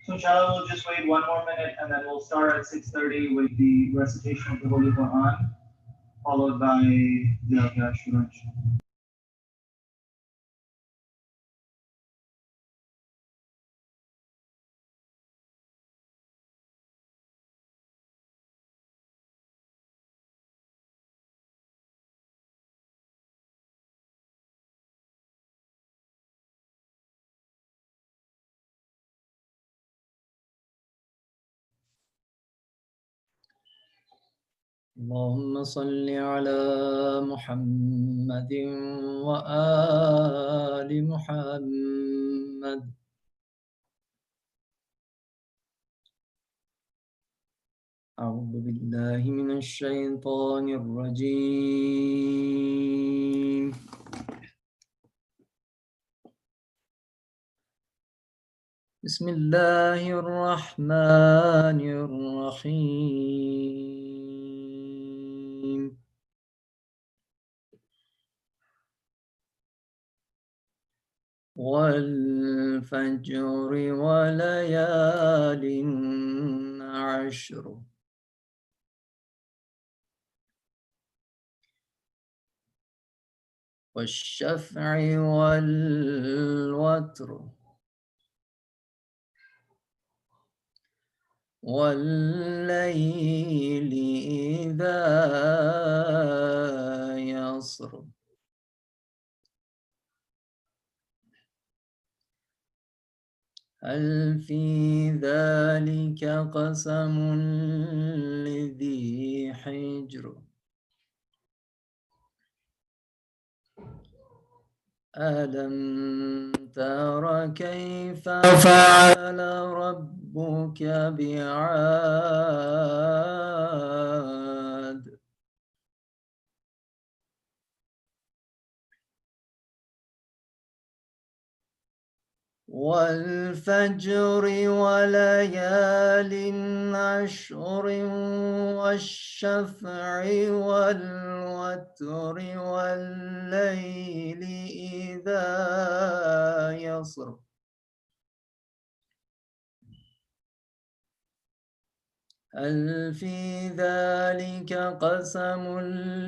So inshallah, we'll just wait 1 more minute and then we'll start at 6:30 with the recitation of the Holy Quran, followed by the Al-Ashura. اللهم صل على محمد وآل محمد. أعوذ بالله من الشيطان الرجيم. بسم الله الرحمن الرحيم. والفجر وليال عشر. والشفع والوتر. والليل إذا يسر. هل في ذلك قسم لذي حجر. ألم تر كيف فعل ربك بعاد. والفجر وليال عشر. والشفع والوتر والليل إذا يسر. هل في ذلك قسم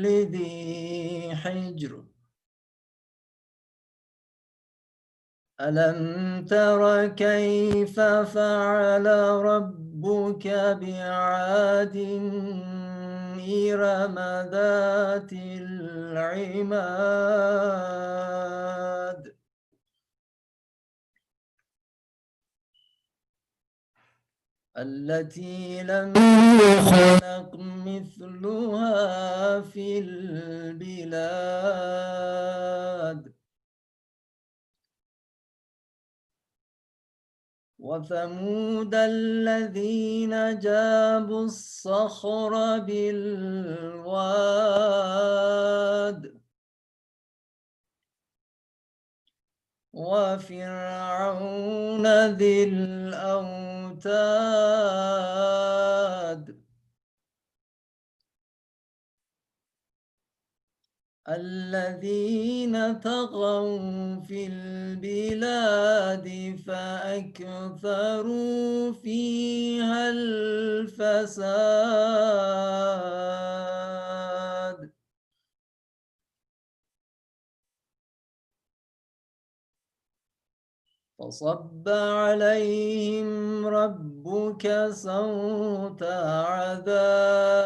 لذي حجر. ألم تر كيف فعل ربك بعاد إرم ذات العماد. التي لم يخلق مثلها في البلاد. وثمود الذين جابوا الصخر بالواد. وفرعون ذي الأوتاد. الذين طغوا في البلاد فأكثروا فيها الفساد. فصب عليهم ربك صوت عذاب.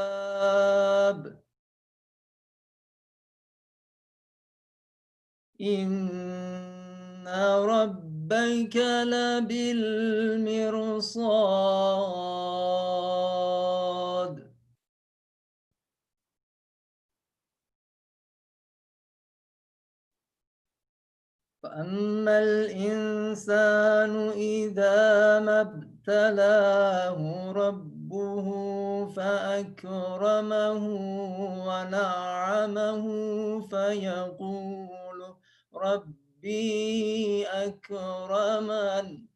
إن ربك لبالمرصاد. فأما الإنسان إذا ما ابتلاه ربه فأكرمه ونعمه فيقول ربي أكرمن.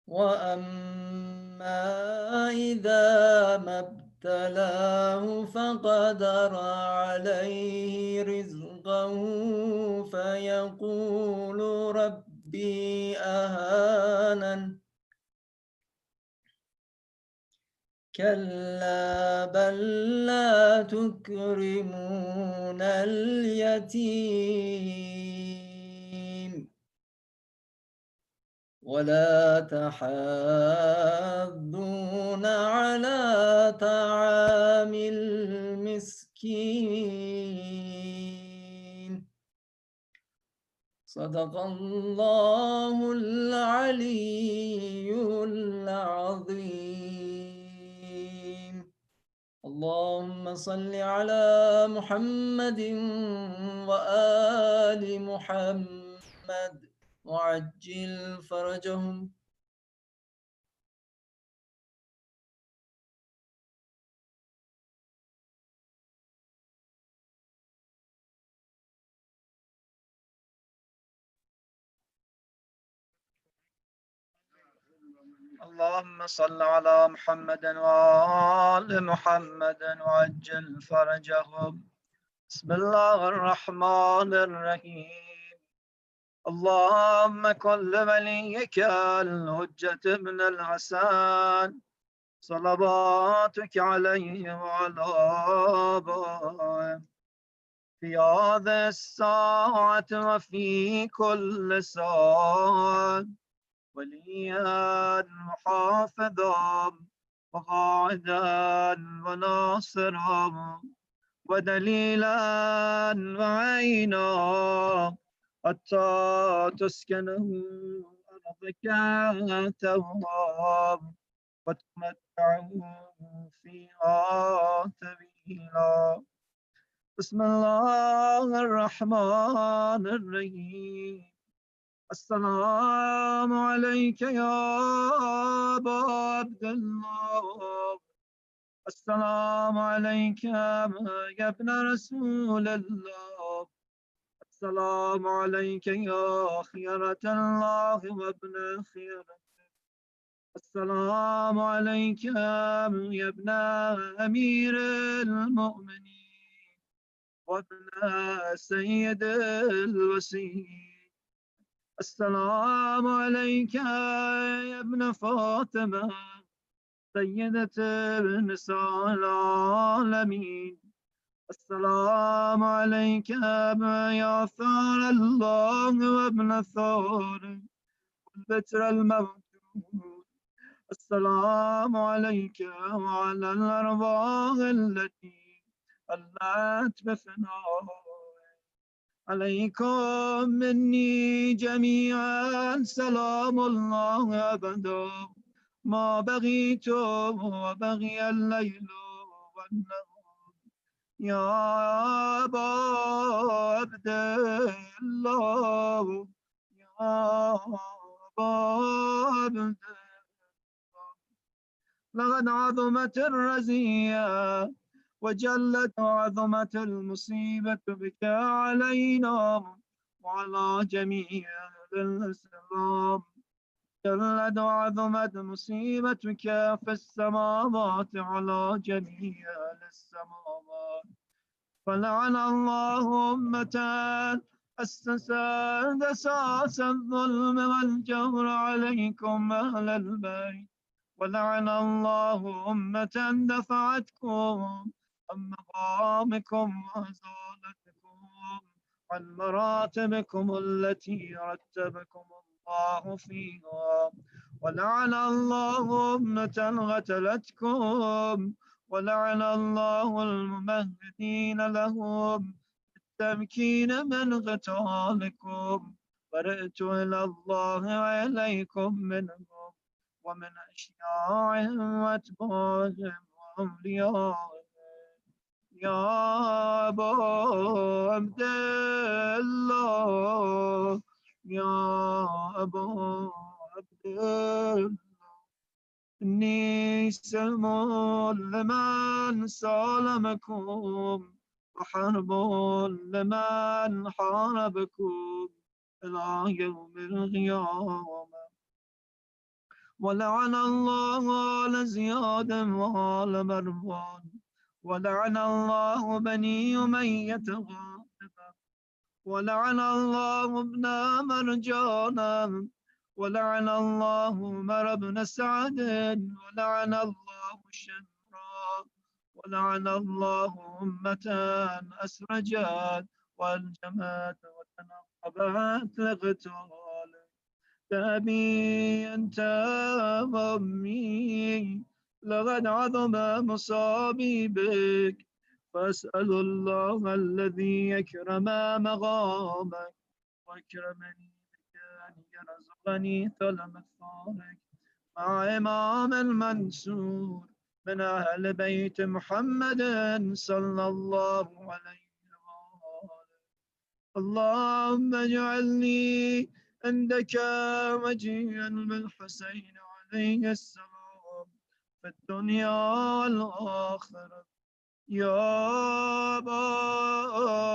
وأما إذا ما ابتلاه فقدر عليه رزقه فيقول ربي ربي أهانن كلا بل لا تكرمون اليتيم ولا تحاضون على طعام المسكين صدق الله العلي العظيم اللهم صل على محمد وآل محمد وعجل فرجهم اللهم صل على محمد وآل محمد وعجل فرجهم بسم الله الرحمن الرحيم اللهم كن لوليك الحجة بن الحسن صلواتك عليه وعلى آبائه في هذه الساعة وفي كل ساعة وليا محافظا وقائدا وناصرا ودليلا وعينا حتى تسكنه أرضك تواب وتمتعه فيها طويلا بسم الله الرحمن الرحيم السلام عليك يا أبا عبد الله السلام عليك يا ابن رسول الله السلام عليك يا خيرة الله وابن خيرته السلام عليك يا ابن أمير المؤمنين وابن سيد الوسيم السلام عليك يا ابن فاطمة سيدة نساء العالمين السلام عليك يا ثار الله وابن ثار البتر الموجود السلام عليك وعلى الأرواح التي ألت بفنائك عليكم مني جميعا سلام الله أبدا ما بغيت وبغي الليل والنهار يا أبا عبد الله يا أبا عبد الله لقد عظمت الرزية وجلت عظمت المصيبة بك علينا وعلى جميع الإسلام جلت وعظمت مصيبتك في السماوات على جميع السماوات فلعن الله أمة أسست أساس الظلم والجور عليكم أهل البيت ولعن الله أمة دفعتكم عن مقامكم وأزالتكم عن مراتبكم التي رتبكم الله فيها ولعن الله أمة غتلتكم ولعن الله الممهدين لهم بالتمكين من قتالكم برئت إلى الله وإليكم منهم ومن أشياعهم وأتباعهم وأوليائهم يا أبا عبد الله يا أبا عبد الله إني سلم لمن سالمكم وحرب لمن حاربكم إلى يوم القيامة ولعن الله آل زياد وآل مروان ولعن الله بني أمية غالبا ولعن الله ابن مرجانا، ولعن الله عمر بن سعد، ولعن الله شمرا، ولعن الله أمة أسرجت والجمت وتنقبت لقتال بأبي أنت وأمي، لقد عظم مصابي بك، فأسأل الله الذي يكرم مقامك وأكرمني بك أن يرزقني ثلم الثارك مع إمام المنصور من أهل بيت محمد صلى الله عليه وآله. اللهم اجعلني عندك وجيها بالحسين عليه السلام في الدنيا والآخرة. يا أبا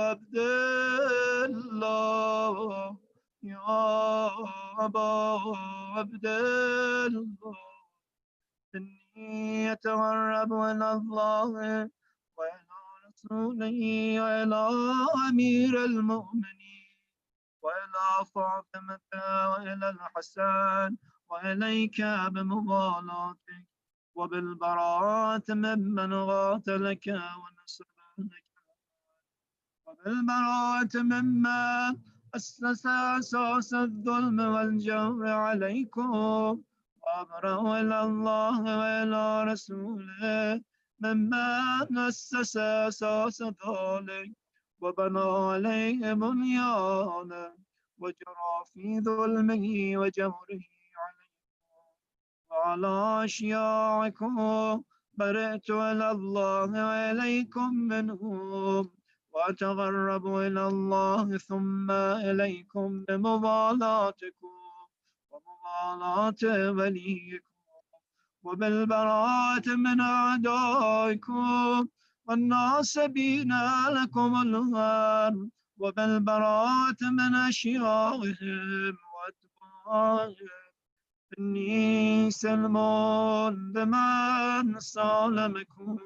عبد الله، يا أبا عبد الله، إني أتقرب إلى الله وإلى رسوله وإلى أمير المؤمنين وإلى فاطمة وإلى الحسن وإليك بمبالاتك وبالبراءة ممن قاتلك ونصر لك، وبالبراءة ممن أسس أساس الظلم والجور عليكم، وأبرأ إلى الله وإلى رسوله ممن أسس أساس ذلك وبنى عليه بنيانه وجرى في ظلمه وجوره عليكم وعلى أشياعكم، برئت إلى الله وإليكم منهم، وأتغرب إلى الله ثم إليكم بمبالاتكم ومبالاة وليكم وبالبراءة من أعدائكم والناصبين لكم الغار، وبالبراءة من أشياعهم وأتباعهم. إني سلم لمن صالمكم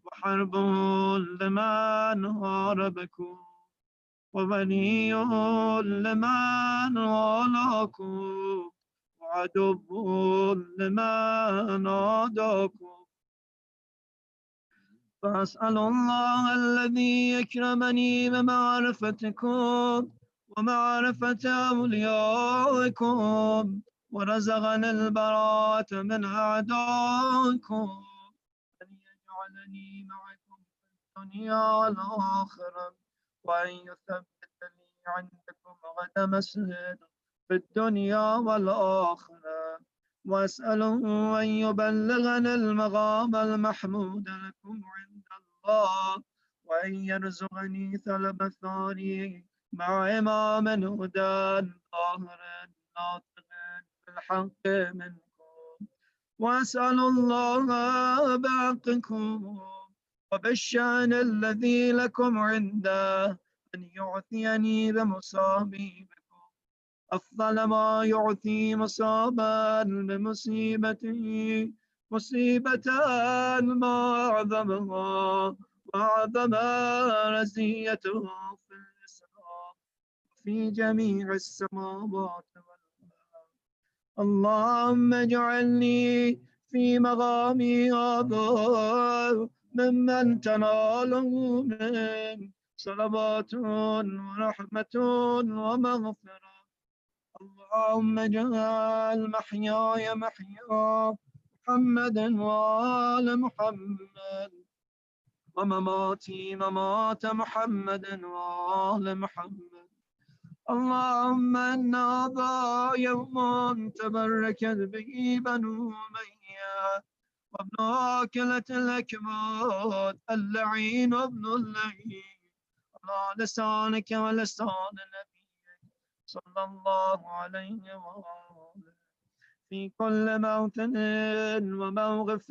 وحرب لمن هاربكم وبني لمن والاكم وعدو لمن عاداكم. فأسأل الله الذي يكرمني بمعرفتكم ومعرفة أوليائكم ورزقني البراءة من أعدائكم أن يجعلني معكم في الدنيا والآخرة، وأن يثبتني عندكم قدم صدق في الدنيا والآخرة، وأسأله أن يبلغني المقام المحمود لكم عند الله، وأن يرزقني ثلب الثاني مع إمام هدى ظاهر ناطق بالحق منكم، وأسأل الله بحقكم وبالشأن الذي لكم عنده أن يعطيني بمصابيبكم أفضل ما يعطي مصابا بمصيبته، مصيبة ما أعظمها وأعظم رزيتها في الإسلام في جميع السماوات والأرض. اللهم اجعلني في مقامي هذا ممن تناله من صلوات ورحمة ومغفرة. اللهم اجعل محياي محيا محمد وآل محمد، ومماتي ممات محمد وآل محمد. اللهم إن هذا يوم تبركت به بنو أمية وابن آكلة الأكباد اللعين وابن اللعين على لسانك ولسان نبيك صلى الله عليه وآله في كل موطن وموقف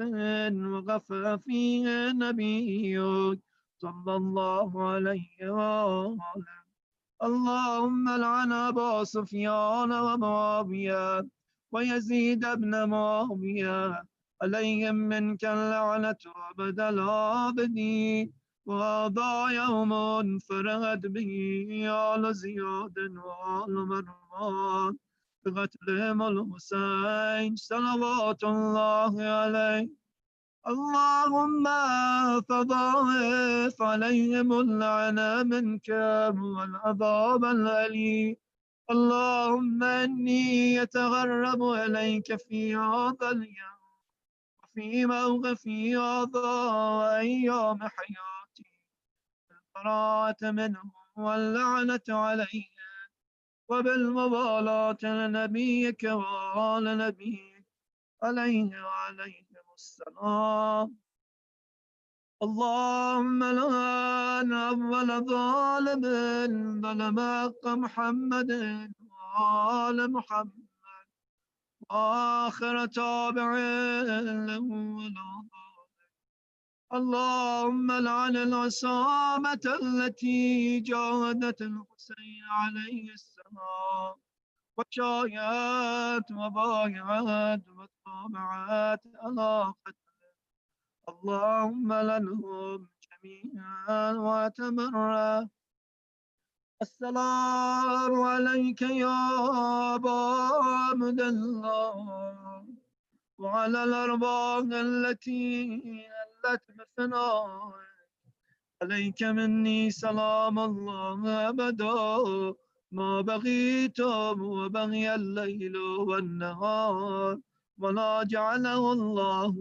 وقف فيه نبيك صلى الله عليه وآله. اللهم لعن أبا سفيان ومعاوية ويزيد بن معاوية عليهم منك اللعنة أبد الآبدين. وهذا يوم فرحت به آل زياد وآل مروان بقتلهم الحسين صلوات الله عليه. اللهم فضاعف عليهم اللعنة منك والعذاب الأليم. اللهم إني أتغرب إليك في هذا اليوم وفي موقفي هذا وأيام حياتي بالبراءة منهم واللعنة عليهم وبالمبالاة لنبيك وآل نبيك عليه وعليهم السلام. اللهم لعن أول ظالم ظلم حق محمد وآل محمد وآخر تابع له ولا ضال. اللهم لعن العصامة التي جاهدت الحسين عليه السلام وشايعت وبايعت وطابعت على قتله. اللهم لعنهم جميعا وتمرا. السلام عليك يا أبا عبد الله وعلى الأرواح التي ألت بثنائك. عليك مني سلام الله أبدا ما بغيت وبغي الليل والنهار ولا جعله الله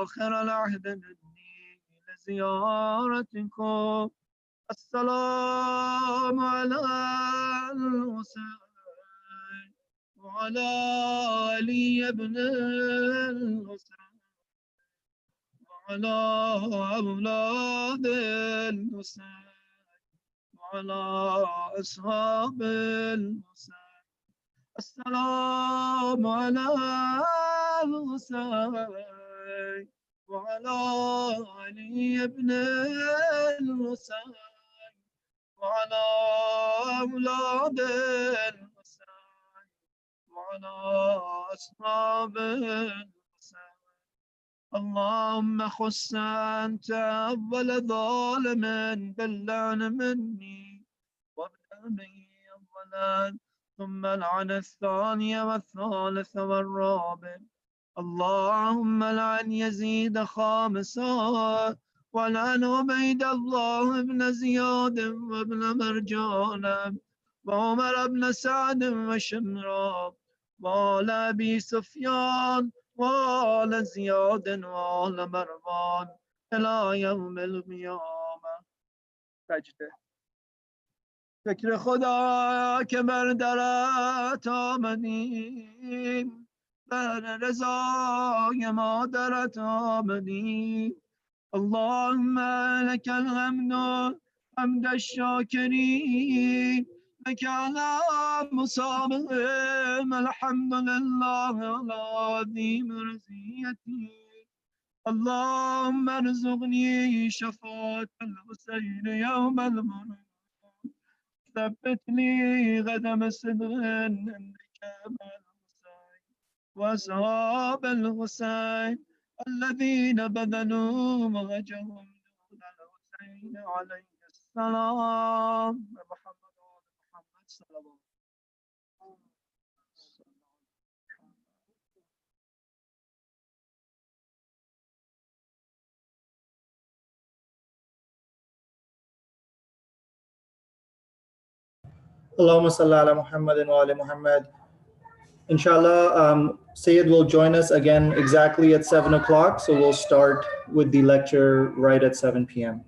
آخر العهد مني لزيارتكم. السلام على الحسين وعلى علي بن الحسين وعلى أولاد الحسين وعلى أصحاب الحسين. السلام على الحسين وعلى علي بن الحسين وعلى أولاد الحسين وعلى أصحاب الحسين. اللهم خص أنت أول ظالم باللعن مني وابدأ به أولا ثم لعن الثاني والثالث والرابع. اللهم لعن يزيد خامسا ولعن عبيد الله بن زياد وابن مرجان وعمر بن سعد وشمرا وآل أبي سفيان وآل زياد وآل مروان إلى يوم القيامة. سجده. فکر خدا که بر درت آمدیم بر رضای مادرت آمدیم. اللهم لك الحمد حمد الشاكرين لك على مصابهم الحمد لله على عظيم رزيتي. اللهم ارزقني شفاعة الحسين يوم المرء ثبت لي قدم صدق عندك مع الحسين وأصحاب الحسين الذين بذلوا مهجهم دون الحسين عليه السلام. محمد وآل محمد صلى الله عليه وسلم. Allahumma salli ala Muhammadin wa ala Muhammad. Inshallah, Sayyid will join us again exactly at 7 o'clock. So we'll start with the lecture right at 7 p.m.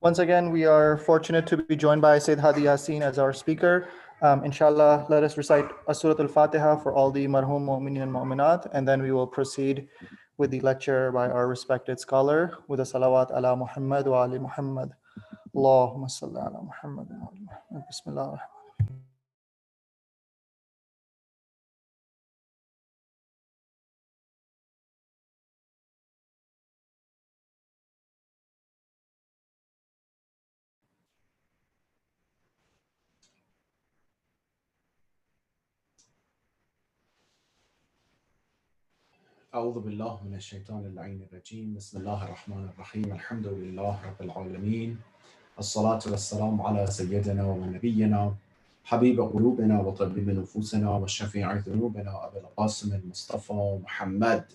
Once again, we are fortunate to be joined by Sayyid Hadi Yassin as our speaker. Inshallah, let us recite Surah Al-Fatiha for all the marhum mu'minin and mu'minat, and then we will proceed with the lecture by our respected scholar with a salawat ala Muhammad wa ali Muhammad. Allahumma salli ala Muhammad wa ali Muhammad. Bismillah. أعوذ بالله من الشيطان اللعين الرجيم بسم الله الرحمن الرحيم الحمد لله رب العالمين الصلاة والسلام على سيدنا ونبينا حبيب قلوبنا وطبيب نفوسنا وشفيع ذنوبنا أبي القاسم المصطفى محمد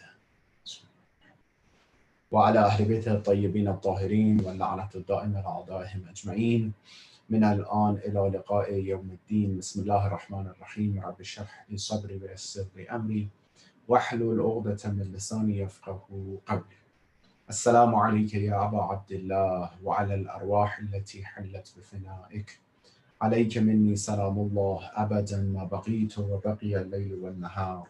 وعلى أهل بيته الطيبين الطاهرين واللعنة الدائمة لأعدائهم أجمعين من الآن إلى لقاء يوم الدين بسم الله الرحمن الرحيم رب اشرح لي صدري ويسر لي أمري واحلل عقدة من لساني يفقه قولي. السلام عليك يا أبا عبد الله وعلى الأرواح التي حلت بفنائك. عليك مني سلام الله أبدا ما بقيت وبقي الليل والنهار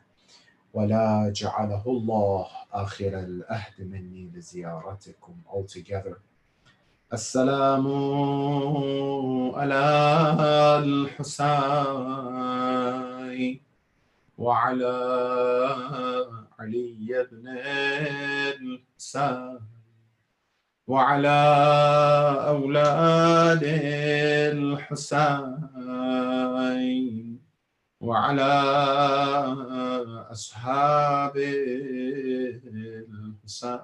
ولا جعله الله آخر الأهد مني لزيارتكم altogether. السلام على الحسين وعلى علي بن الحسين وعلى أولاد الحسين وعلى أصحاب الحسين.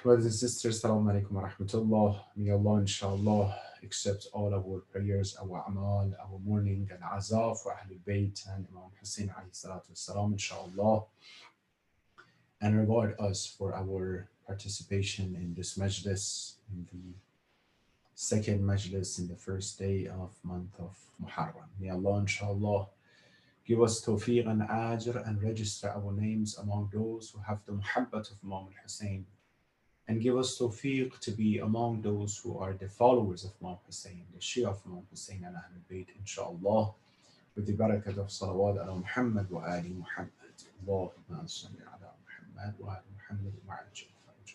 Brothers and sisters, Assalamu alaikum wa rahmatullah. May Allah, inshallah, accept all our prayers, our amal, our mourning, and azah for Ahlul Bayt and Imam Hussein alayhi salatu wasalam, inshallah, and reward us for our participation in this majlis, in the second majlis in the first day of month of Muharram. May Allah, inshallah, give us tawfiq and ajr and register our names among those who have the muhabbat of Imam al-Hussein, and give us tawfiq to be among those who are the followers of Imam Hussein, the Shia of Imam Hussein and Ahlul Bayt, inshallah, with the barakat of salawat ala Muhammad wa ali Muhammad. Allahumma salli ala Muhammad wa ali Muhammad wa ajil faraj.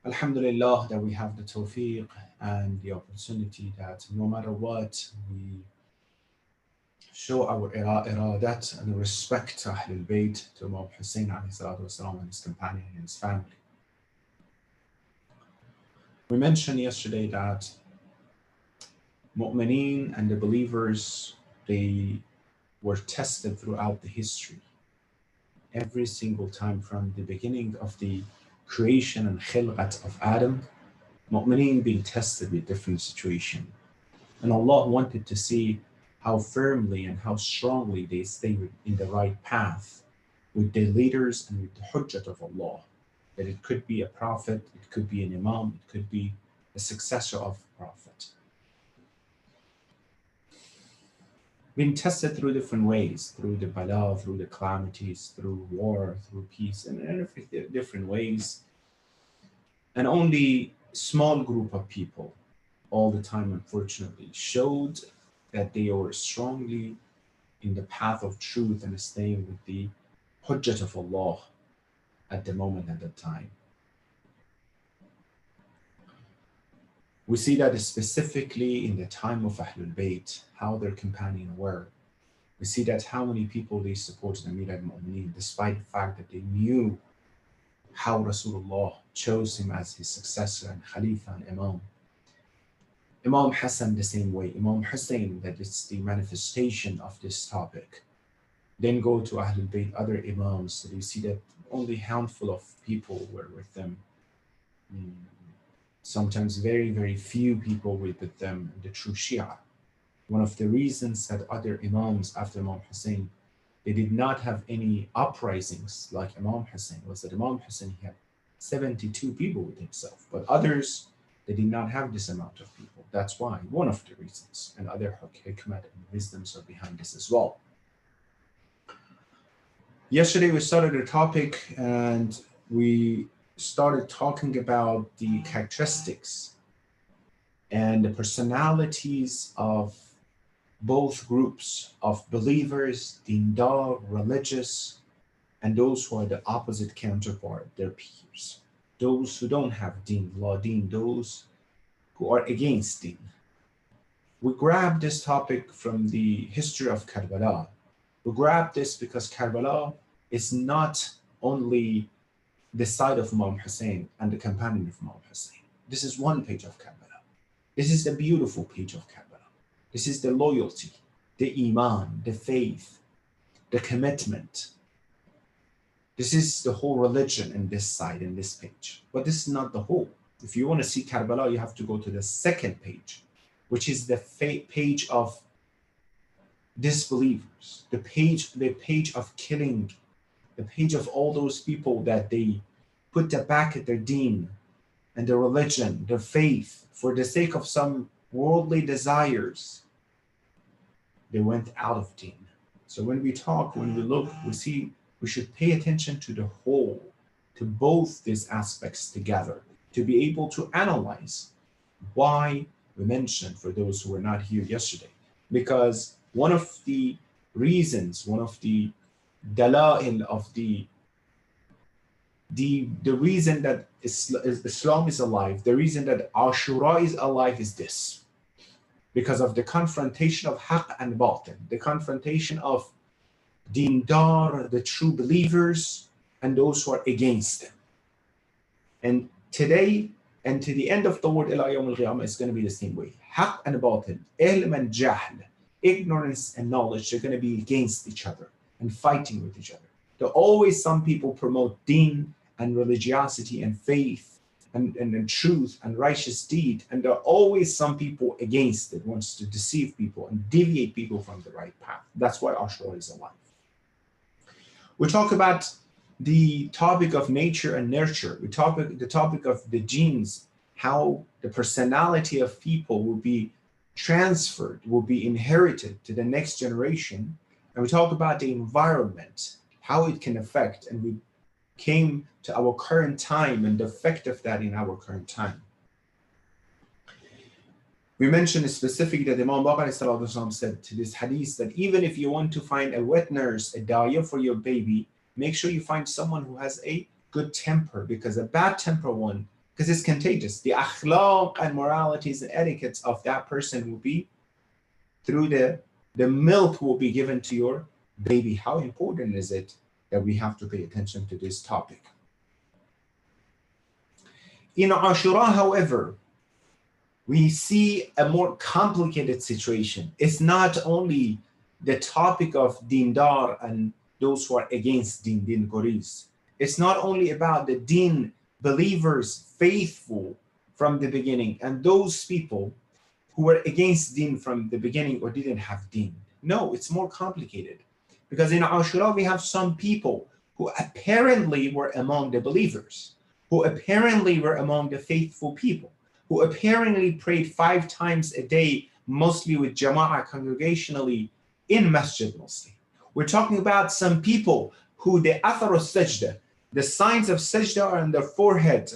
Alhamdulillah that we have the tawfiq and the opportunity that no matter what, we show our iradat and respect to Ahlul Bayt, to Imam Hussein alayhi salatu wasalam and his companion and his family. We mentioned yesterday that mu'mineen and the believers, they were tested throughout the history. Every single time from the beginning of the creation and khilqat of Adam, mu'mineen being tested with different situations. And Allah wanted to see how firmly and how strongly they stayed in the right path with their leaders and with the hujjat of Allah. That it could be a prophet, it could be an imam, it could be a successor of a prophet. Being tested through different ways, through the bala, through the calamities, through war, through peace, and different ways. And only a small group of people all the time, unfortunately, showed that they were strongly in the path of truth and staying with the hujjat of Allah at the moment, at that time. We see that specifically in the time of Ahlul Bayt, how their companions were. We see that how many people they supported Amir al-Mu'mineen, despite the fact that they knew how Rasulullah chose him as his successor and Khalifa and Imam. Imam Hassan the same way, Imam Hussein, that is the manifestation of this topic. Then go to Ahlul Bayt, other Imams, so you see that only a handful of people were with them. Sometimes very, very few people were with them, the true Shia. One of the reasons that other Imams after Imam Hussein, they did not have any uprisings like Imam Hussein, was that Imam Hussein had 72 people with himself, but others, they did not have this amount of people. That's why, one of the reasons, and other hikmat and wisdoms are behind this as well. Yesterday we started a topic and we started talking about the characteristics and the personalities of both groups of believers, dindar, religious, and those who are the opposite counterpart, their peers. Those who don't have deen, la deen, those who are against deen. We grabbed this topic from the history of Karbala. We grabbed this because Karbala is not only the side of Imam Hussein and the companion of Imam Hussein. This is one page of Karbala. This is the beautiful page of Karbala. This is the loyalty, the iman, the faith, the commitment. This is the whole religion in this side, in this page. But this is not the whole. If you want to see Karbala, you have to go to the second page, which is the page of disbelievers, the page of killing, the page of all those people that they put their back at their deen and their religion, their faith, for the sake of some worldly desires. They went out of deen. So when we talk, when we look, we see we should pay attention to the whole, to both these aspects together, to be able to analyze why we mentioned, for those who were not here yesterday, because one of the reasons, one of the dala'il of the reason that Islam is alive, the reason that Ashura is alive is this, because of the confrontation of haqq and batil, the confrontation of dindar, the true believers, and those who are against them. And today, and to the end of the world, ila yawm al-qiyamah, is going to be the same way. Haqq and batil, ilm and jahl, ignorance and knowledge, they're going to be against each other and fighting with each other. There are always some people promote deen and religiosity and faith and truth and righteous deed, and there are always some people against it, wants to deceive people and deviate people from the right path. That's why Ashura is alive. We talk about the topic of nature and nurture. The topic of the genes, how the personality of people will be transferred, will be inherited to the next generation. And we talk about the environment, how it can affect, and we came to our current time and the effect of that in our current time. We mentioned specifically that Imam Baqir said to this hadith that even if you want to find a wet nurse, a daya for your baby, make sure you find someone who has a good temper, because a bad temper one, because it's contagious. The akhlaq and moralities and etiquettes of that person will be through the milk will be given to your baby. How important is it that we have to pay attention to this topic? In Ashura, however, we see a more complicated situation. It's not only the topic of dindar and those who are against din goris. It's not only about the deen believers, faithful from the beginning, and those people who were against deen from the beginning or didn't have deen. No, it's more complicated. Because in Ashura, we have some people who apparently were among the believers, who apparently were among the faithful people, who apparently prayed 5 times a day, mostly with jama'ah congregationally in Masjid mostly. We're talking about some people who the athar sajda, the signs of sajda are on their forehead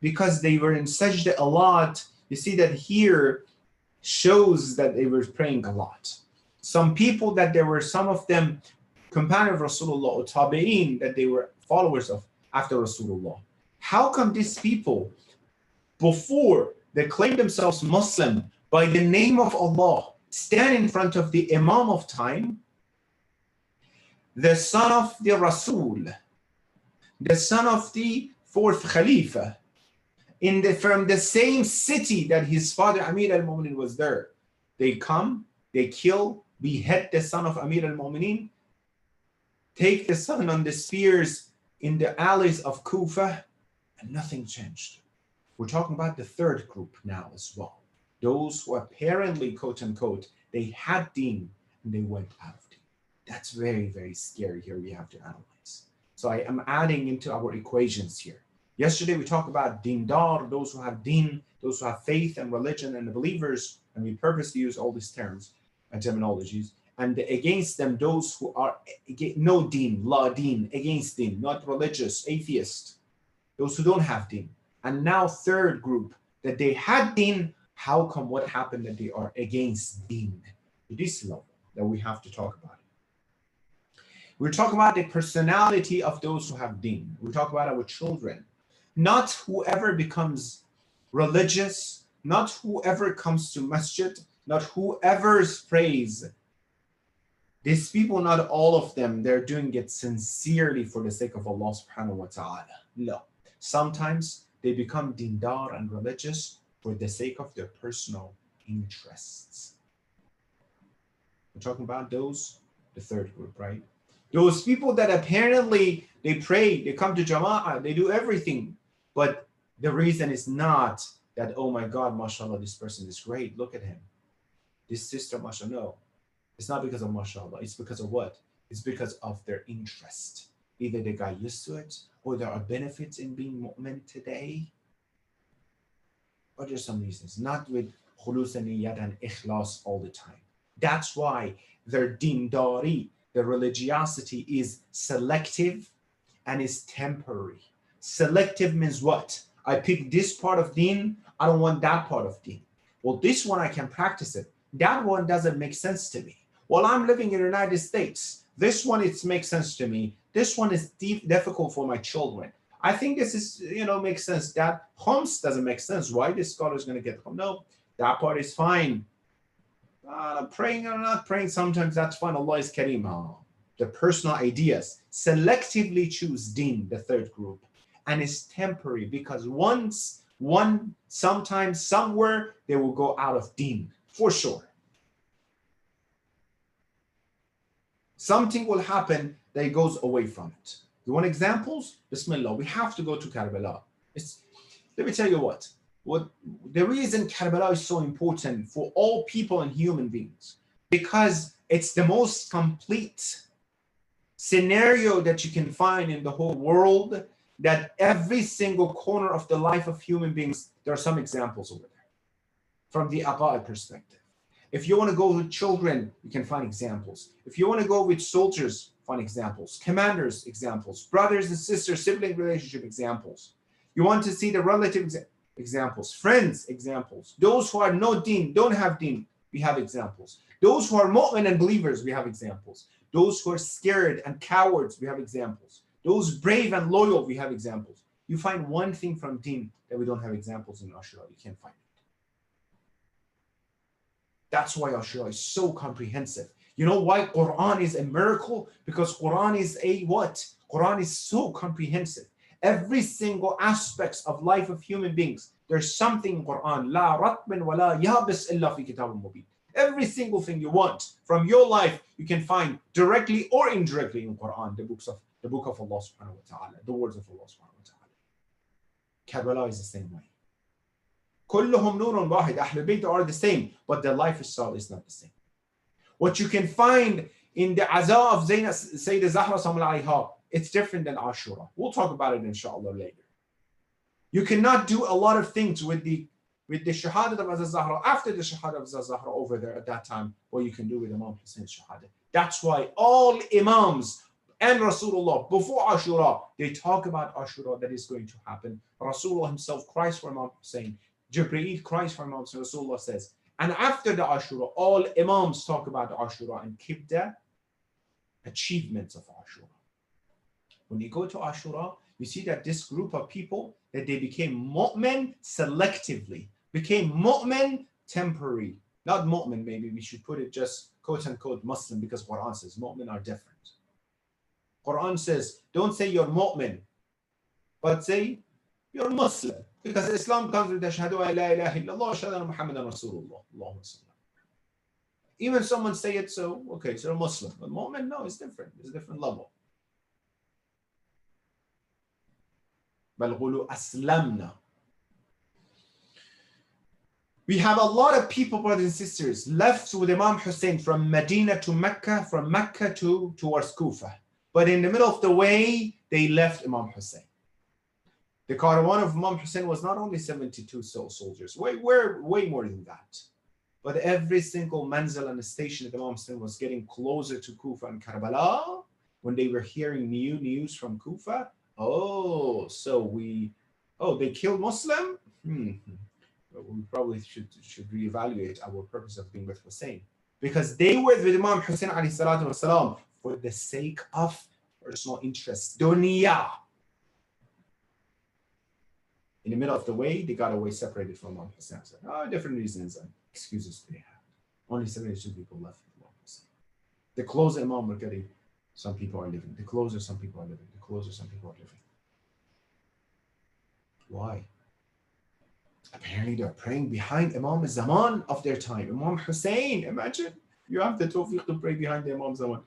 because they were in sajda a lot. You see that here shows that they were praying a lot. Some people that there were some of them companions of Rasulullah or tabi'een that they were followers of after Rasulullah. How come these people, before they claim themselves Muslim, by the name of Allah, stand in front of the Imam of time, the son of the Rasul, the son of the 4th Khalifa, from the same city that his father Amir al-Mu'minin was there. They come, they kill, behead the son of Amir al-Mu'minin, take the son on the spears in the alleys of Kufa, and nothing changed. We're talking about the third group now as well. Those who apparently, quote unquote, they had deen and they went out of deen. That's very, very scary here. We have to analyze. So I am adding into our equations here. Yesterday we talked about dindar, those who have deen, those who have faith and religion and the believers, and we purposely use all these terms and terminologies. And against them, those who are no deen, la deen, against deen, not religious, atheist, those who don't have deen. And now third group, that they had deen, how come what happened that they are against deen? This level that we have to talk about. We're talking about the personality of those who have deen. We talk about our children. Not whoever becomes religious, not whoever comes to masjid, not whoever prays. These people, not all of them, they're doing it sincerely for the sake of Allah subhanahu wa ta'ala. No. Sometimes they become dindar and religious for the sake of their personal interests. We're talking about those, the third group, right? Those people that apparently they pray, they come to Jama'ah, they do everything. But the reason is not that, oh my God, mashallah, this person is great. Look at him. This sister, mashallah. No. It's not because of mashallah. It's because of what? It's because of their interest. Either they got used to it, or there are benefits in being mu'min today, or there's some reasons. Not with khulus and niyat and ikhlas all the time. That's why their dindari, their religiosity is selective and is temporary. Selective means what? I pick this part of deen, I don't want that part of deen. Well, this one I can practice it. That one doesn't make sense to me. Well, I'm living in the United States. This one, it makes sense to me. This one is difficult for my children. I think this is, makes sense. That Homs doesn't make sense. Why this scholar is going to get home? No, that part is fine. I'm praying or not praying, sometimes that's fine. Allah is Kareem. The personal ideas. Selectively choose deen, the third group. And it's temporary because sometimes, somewhere, they will go out of deen, for sure. Something will happen that goes away from it. You want examples? Bismillah. We have to go to Karbala. Let me tell you what the reason Karbala is so important for all people and human beings, because it's the most complete scenario that you can find in the whole world, that every single corner of the life of human beings, there are some examples over there from the aqa'id perspective. If you want to go with children, you can find examples. If you want to go with soldiers, find examples. Commanders, examples. Brothers and sisters, sibling relationship, examples. You want to see the relative examples. Friends, examples. Those who are no deen, don't have deen, we have examples. Those who are mu'min and believers, we have examples. Those who are scared and cowards, we have examples. Those brave and loyal, we have examples. You find one thing from deen that we don't have examples in Ashura. You can't find it. That's why Ashura is so comprehensive. You know why Quran is a miracle? Because Quran is a what? Quran is so comprehensive. Every single aspects of life of human beings, there's something in Quran. La ratbin wa la yabis illa fi kitabun mubin. Every single thing you want from your life, you can find directly or indirectly in Quran, the book of Allah subhanahu wa ta'ala, the words of Allah subhanahu wa ta'ala. Karbala is the same way. كلهم نور واحد. Ahlul Bayt are the same, but their lifestyle is not the same. What you can find in the Aza of Sayyid Zahra Samal Alayha, it's different than Ashura. We'll talk about it inshallah later. You cannot do a lot of things with the Shahadat of Azaz Zahra after the Shahadat of Azaz Zahra over there at that time, what you can do with Imam Hussein's Shahadat. That's why all Imams and Rasulullah before Ashura, they talk about Ashura that is going to happen. Rasulullah himself cries for Imam Hussein. Jibreel cries for Imam Hussein. Rasulullah says, and after the Ashura, all Imams talk about the Ashura and keep the achievements of Ashura. When you go to Ashura, you see that this group of people, that they became mu'min selectively, became mu'min temporary. Not mu'min, maybe we should put it just quote unquote Muslim, because Quran says mu'min are different. Quran says, don't say you're mu'min, but say you're Muslim. Because Islam comes with ashhadu an la ilaha illallah, ashhadu anna Muhammadan Rasulullah. Even someone say it, so okay, so you're a Muslim. But mu'min, no, it's different. It's a different level. بل قولوا أسلمنا. We have a lot of people, brothers and sisters, left with Imam Hussein from Medina to Mecca, from Mecca towards Kufa. But in the middle of the way, they left Imam Hussein. The caravan of Imam Hussein was not only 72 soldiers, way more than that. But every single manzil and station that Imam Hussein was getting closer to Kufa and Karbala, when they were hearing new news from Kufa, Oh, they killed Muslim? Well, we probably should reevaluate our purpose of being with Hussein. Because they were with Imam Hussein alayhi salatu wasalam for the sake of personal interest. Dunya. In the middle of the way, they got away separated from Imam Hussein. Different reasons and excuses they have. Only 72 people left with Imam Hussein. The closer Imam were getting, some people are living. The closer, some people are living. The closer, some people are living. Why? Apparently they're praying behind Imam Zaman of their time. Imam Hussein, imagine. You have the tawfiq to pray behind the Imam Zaman.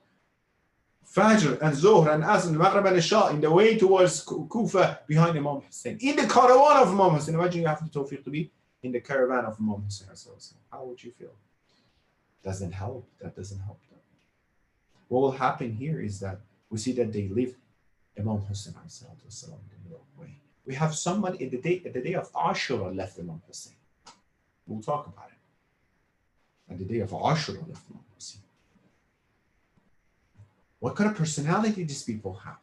Fajr and Zuhr and Asr and Maghrib and Isha in the way towards Kufa behind Imam Hussein. In the caravan of Imam Hussein. Imagine you have the tawfiq to be in the caravan of Imam Hussein. How would you feel? Doesn't help. That doesn't help them. What will happen here is that we see that they leave Imam Hussein in the middle of the way. We have someone at the day of Ashura left Imam Hussein. We'll talk about it. At the day of Ashura left Imam Hussein. What kind of personality these people have?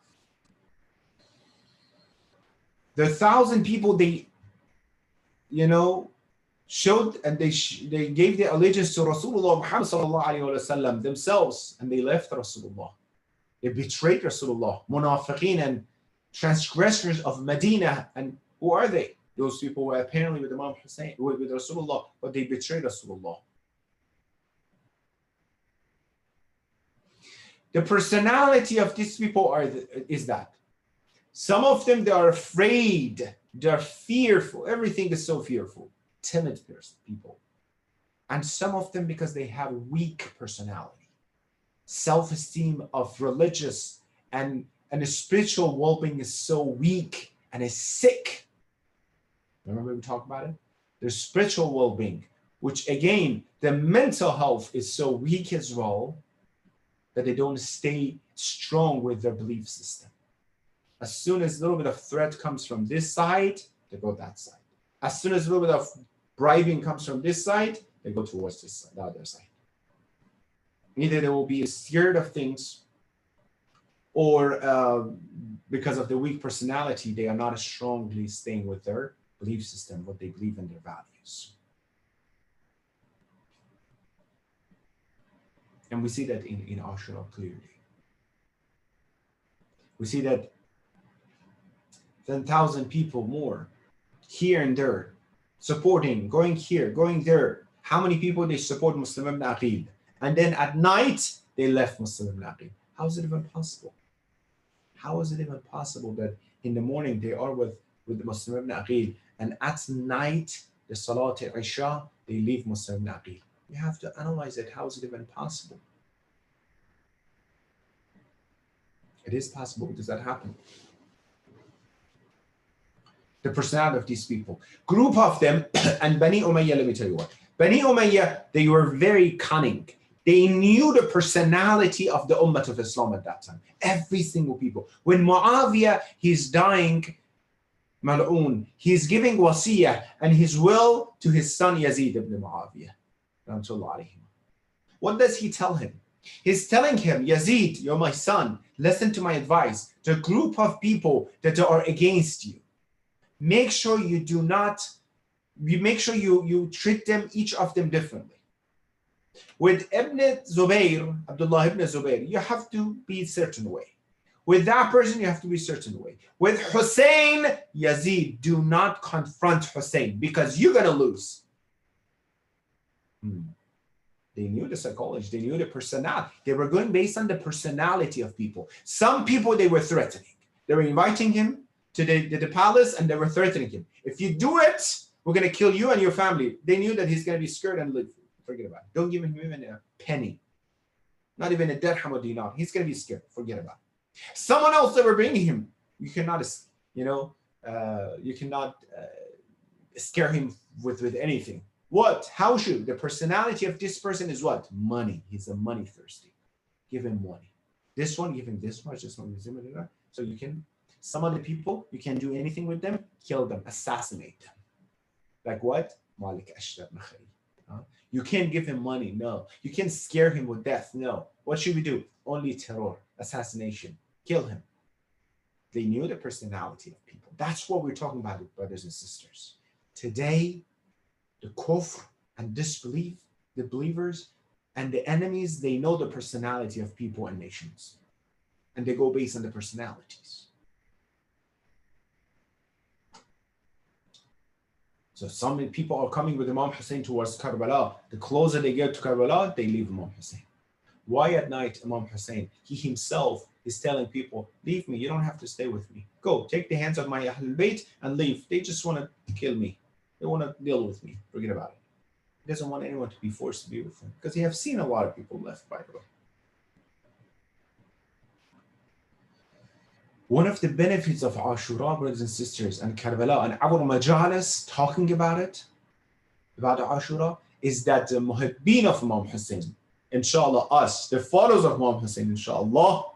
The 1,000 people they, showed and they gave their allegiance to Rasulullah Muhammad sallallahu alaihi wasallam themselves, and they left Rasulullah. They betrayed Rasulullah. Munafiqeen and transgressors of Medina. And who are they? Those people were apparently with Imam Hussein, with Rasulullah, but they betrayed Rasulullah. The personality of these people is that some of them, they are afraid, they're fearful. Everything is so fearful. Timid people. And some of them, because they have weak personality, self-esteem of religious and a spiritual well-being is so weak and is sick. Remember we talked about it? Their spiritual well-being, which again, the mental health is so weak as well, that they don't stay strong with their belief system. As soon as a little bit of threat comes from this side, they go that side. As soon as a little bit of bribing comes from this side, they go towards this side, the other side. Either they will be scared of things, or because of the weak personality, they are not as strongly staying with their belief system, what they believe in their values. And we see that in Ashura clearly. We see that 10,000 people more here and there, supporting, going here, going there. How many people they support Muslim ibn Aqil? And then at night, they left Muslim ibn Aqil. How is it even possible? How is it even possible that in the morning they are with the Muslim ibn Aqil, and at night, the Salat al-Isha, they leave Muslim ibn Aqil? You have to analyze it. How is it even possible? It is possible. Does that happen? The personality of these people. Group of them, and Bani Umayyah, let me tell you what. Bani Umayyah, they were very cunning. They knew the personality of the Ummah of Islam at that time. Every single people. When Muawiyah, he's dying, Mal'un, he's giving wasiyah and his will to his son Yazid ibn Muawiyah. What does he tell him? He's telling him, Yazid, you're my son. Listen to my advice. The group of people that are against you, make sure you do not, make sure you treat them, each of them differently. With Ibn Zubayr, Abdullah ibn Zubayr, you have to be a certain way. With that person, you have to be a certain way. With Hussein, Yazid, do not confront Hussein because you're going to lose. They knew the psychology. They knew the personality. They were going based on the personality of people. Some people, they were threatening. They were inviting him to the palace and they were threatening him. If you do it, we're going to kill you and your family. They knew that he's going to be scared and live. Forget about it. Don't give him even a penny. Not even a dirham or dinar. He's going to be scared. Forget about it. Someone else that were bringing him, you cannot, scare him with anything. What? How should? The personality of this person is what? Money. He's a money thirsty. Give him money. This one, give him this much, this one, so you can, some other people, you can do anything with them, kill them, assassinate them. Like what? Malik Ashtar Nakhari. You can't give him money, no. You can't scare him with death, no. What should we do? Only terror, assassination, kill him. They knew the personality of people. That's what we're talking about, brothers and sisters. Today, the kufr and disbelief, the believers and the enemies, they know the personality of people and nations. And they go based on the personalities. So some people are coming with Imam Hussein towards Karbala. The closer they get to Karbala, they leave Imam Hussein. Why at night Imam Hussein? He himself is telling people, leave me, you don't have to stay with me. Go, take the hands of my Ahlul Bayt and leave. They just want to kill me. They want to deal with me. Forget about it. He doesn't want anyone to be forced to be with him because he have seen a lot of people left, by the way. One of the benefits of Ashura, brothers and sisters, and Karbala, and our majalis talking about it, about Ashura, is that the muhibbeen of Imam Hussein, inshallah, us, the followers of Imam Hussein, inshallah,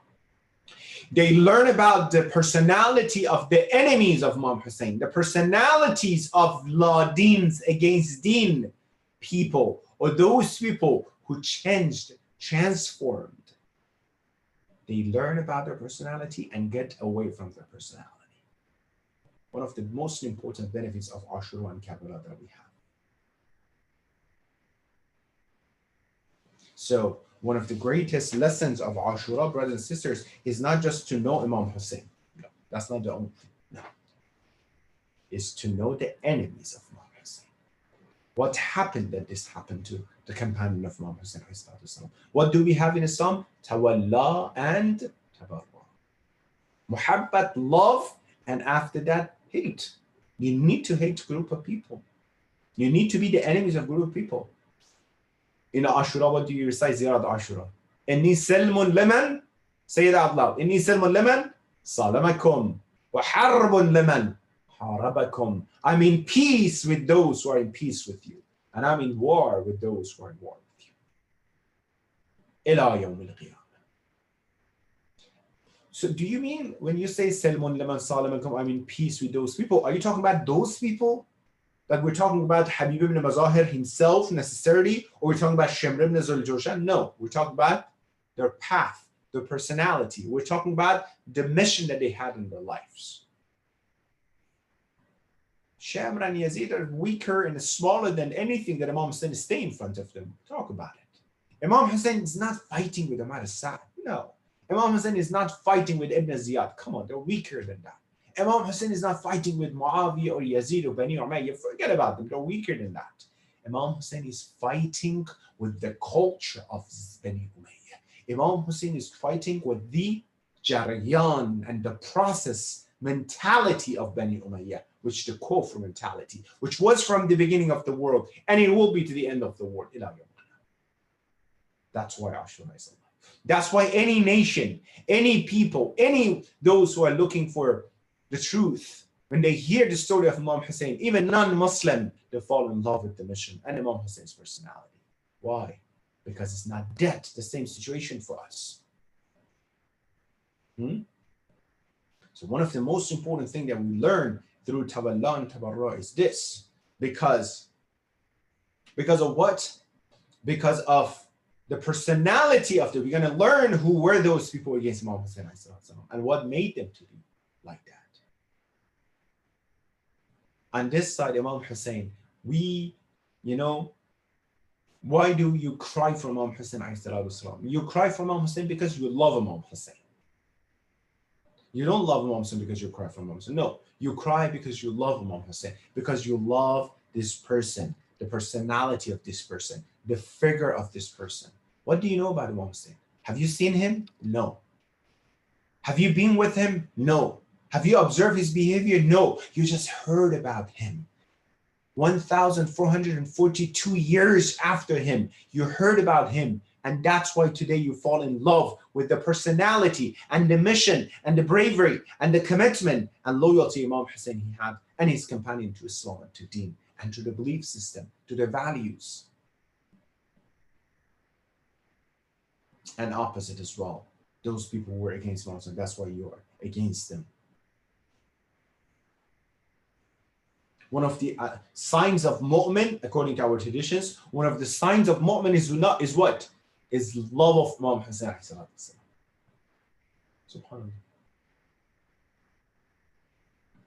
they learn about the personality of the enemies of Imam Hussein, the personalities of la deens against deen people, or those people who changed, transformed. They learn about their personality and get away from their personality. One of the most important benefits of Ashura and Karbala that we have. So one of the greatest lessons of Ashura, brothers and sisters, is not just to know Imam Hussein. No, that's not the only thing. No. It's to know the enemies of Imam Hussein. What happened that this happened to the companion of Imam Hussein? What do we have in Islam? Tawalla and tabarra. Muhabbat, love, and after that, hate. You need to hate a group of people. You need to be the enemies of a group of people. In Ashura, what do you recite? Ziyarah Ashura. Inni salmun liman, say it out loud. Inni salmun liman, salamakum. Wa harbun liman, harabakum. I'm in peace with those who are in peace with you. And I'm in war with those who are in war with you. Ila yawm al-qiyamah. So do you mean when you say salmun liman, salamakum, I'm in peace with those people, are you talking about those people? Like we're talking about Habib ibn Mazahir himself necessarily, or we're talking about Shimr ibn Zul-Jawshan? No, we're talking about their path, their personality. We're talking about the mission that they had in their lives. Shamr and Yazid are weaker and smaller than anything that Imam Hussein is staying in front of them. Talk about it. Imam Hussein is not fighting with Ahmad al-Sa'd. No. Imam Hussein is not fighting with Ibn Ziyad. Come on, they're weaker than that. Imam Hussein is not fighting with Muawiyah or Yazid or Bani Umayyah. Forget about them. They're weaker than that. Imam Hussein is fighting with the culture of Bani Umayyah. Imam Hussein is fighting with the Jarayan and the process mentality of Bani Umayyah, which the Kufr mentality, which was from the beginning of the world, and it will be to the end of the world. That's why Ashura is alive. That's why any nation, any people, any those who are looking for the truth, when they hear the story of Imam Hussein, even non-Muslim, they fall in love with the mission and Imam Hussein's personality. Why? Because it's not dead, the same situation for us. So one of the most important things that we learn through Tawalla and Tabarra is this. Because of what? Because of the personality of we're going to learn who were those people against Imam Hussein and what made them to be like that. On this side, Imam Hussein, why do you cry for Imam Hussein? You cry for Imam Hussein because you love Imam Hussein. You don't love Imam Hussein because you cry for Imam Hussein. No, you cry because you love Imam Hussein, because you love this person, the personality of this person, the figure of this person. What do you know about Imam Hussein? Have you seen him? No. Have you been with him? No. Have you observed his behavior? No. You just heard about him. 1,442 years after him, you heard about him. And that's why today you fall in love with the personality and the mission and the bravery and the commitment and loyalty Imam Hussein he had and his companion to Islam and to Deen and to the belief system, to the values. And opposite as well. Those people were against Imam Hussein. That's why you are against them. One of the signs of mu'min, according to our traditions, one of the signs of mu'min is what? Is love of Imam Hussein. SubhanAllah.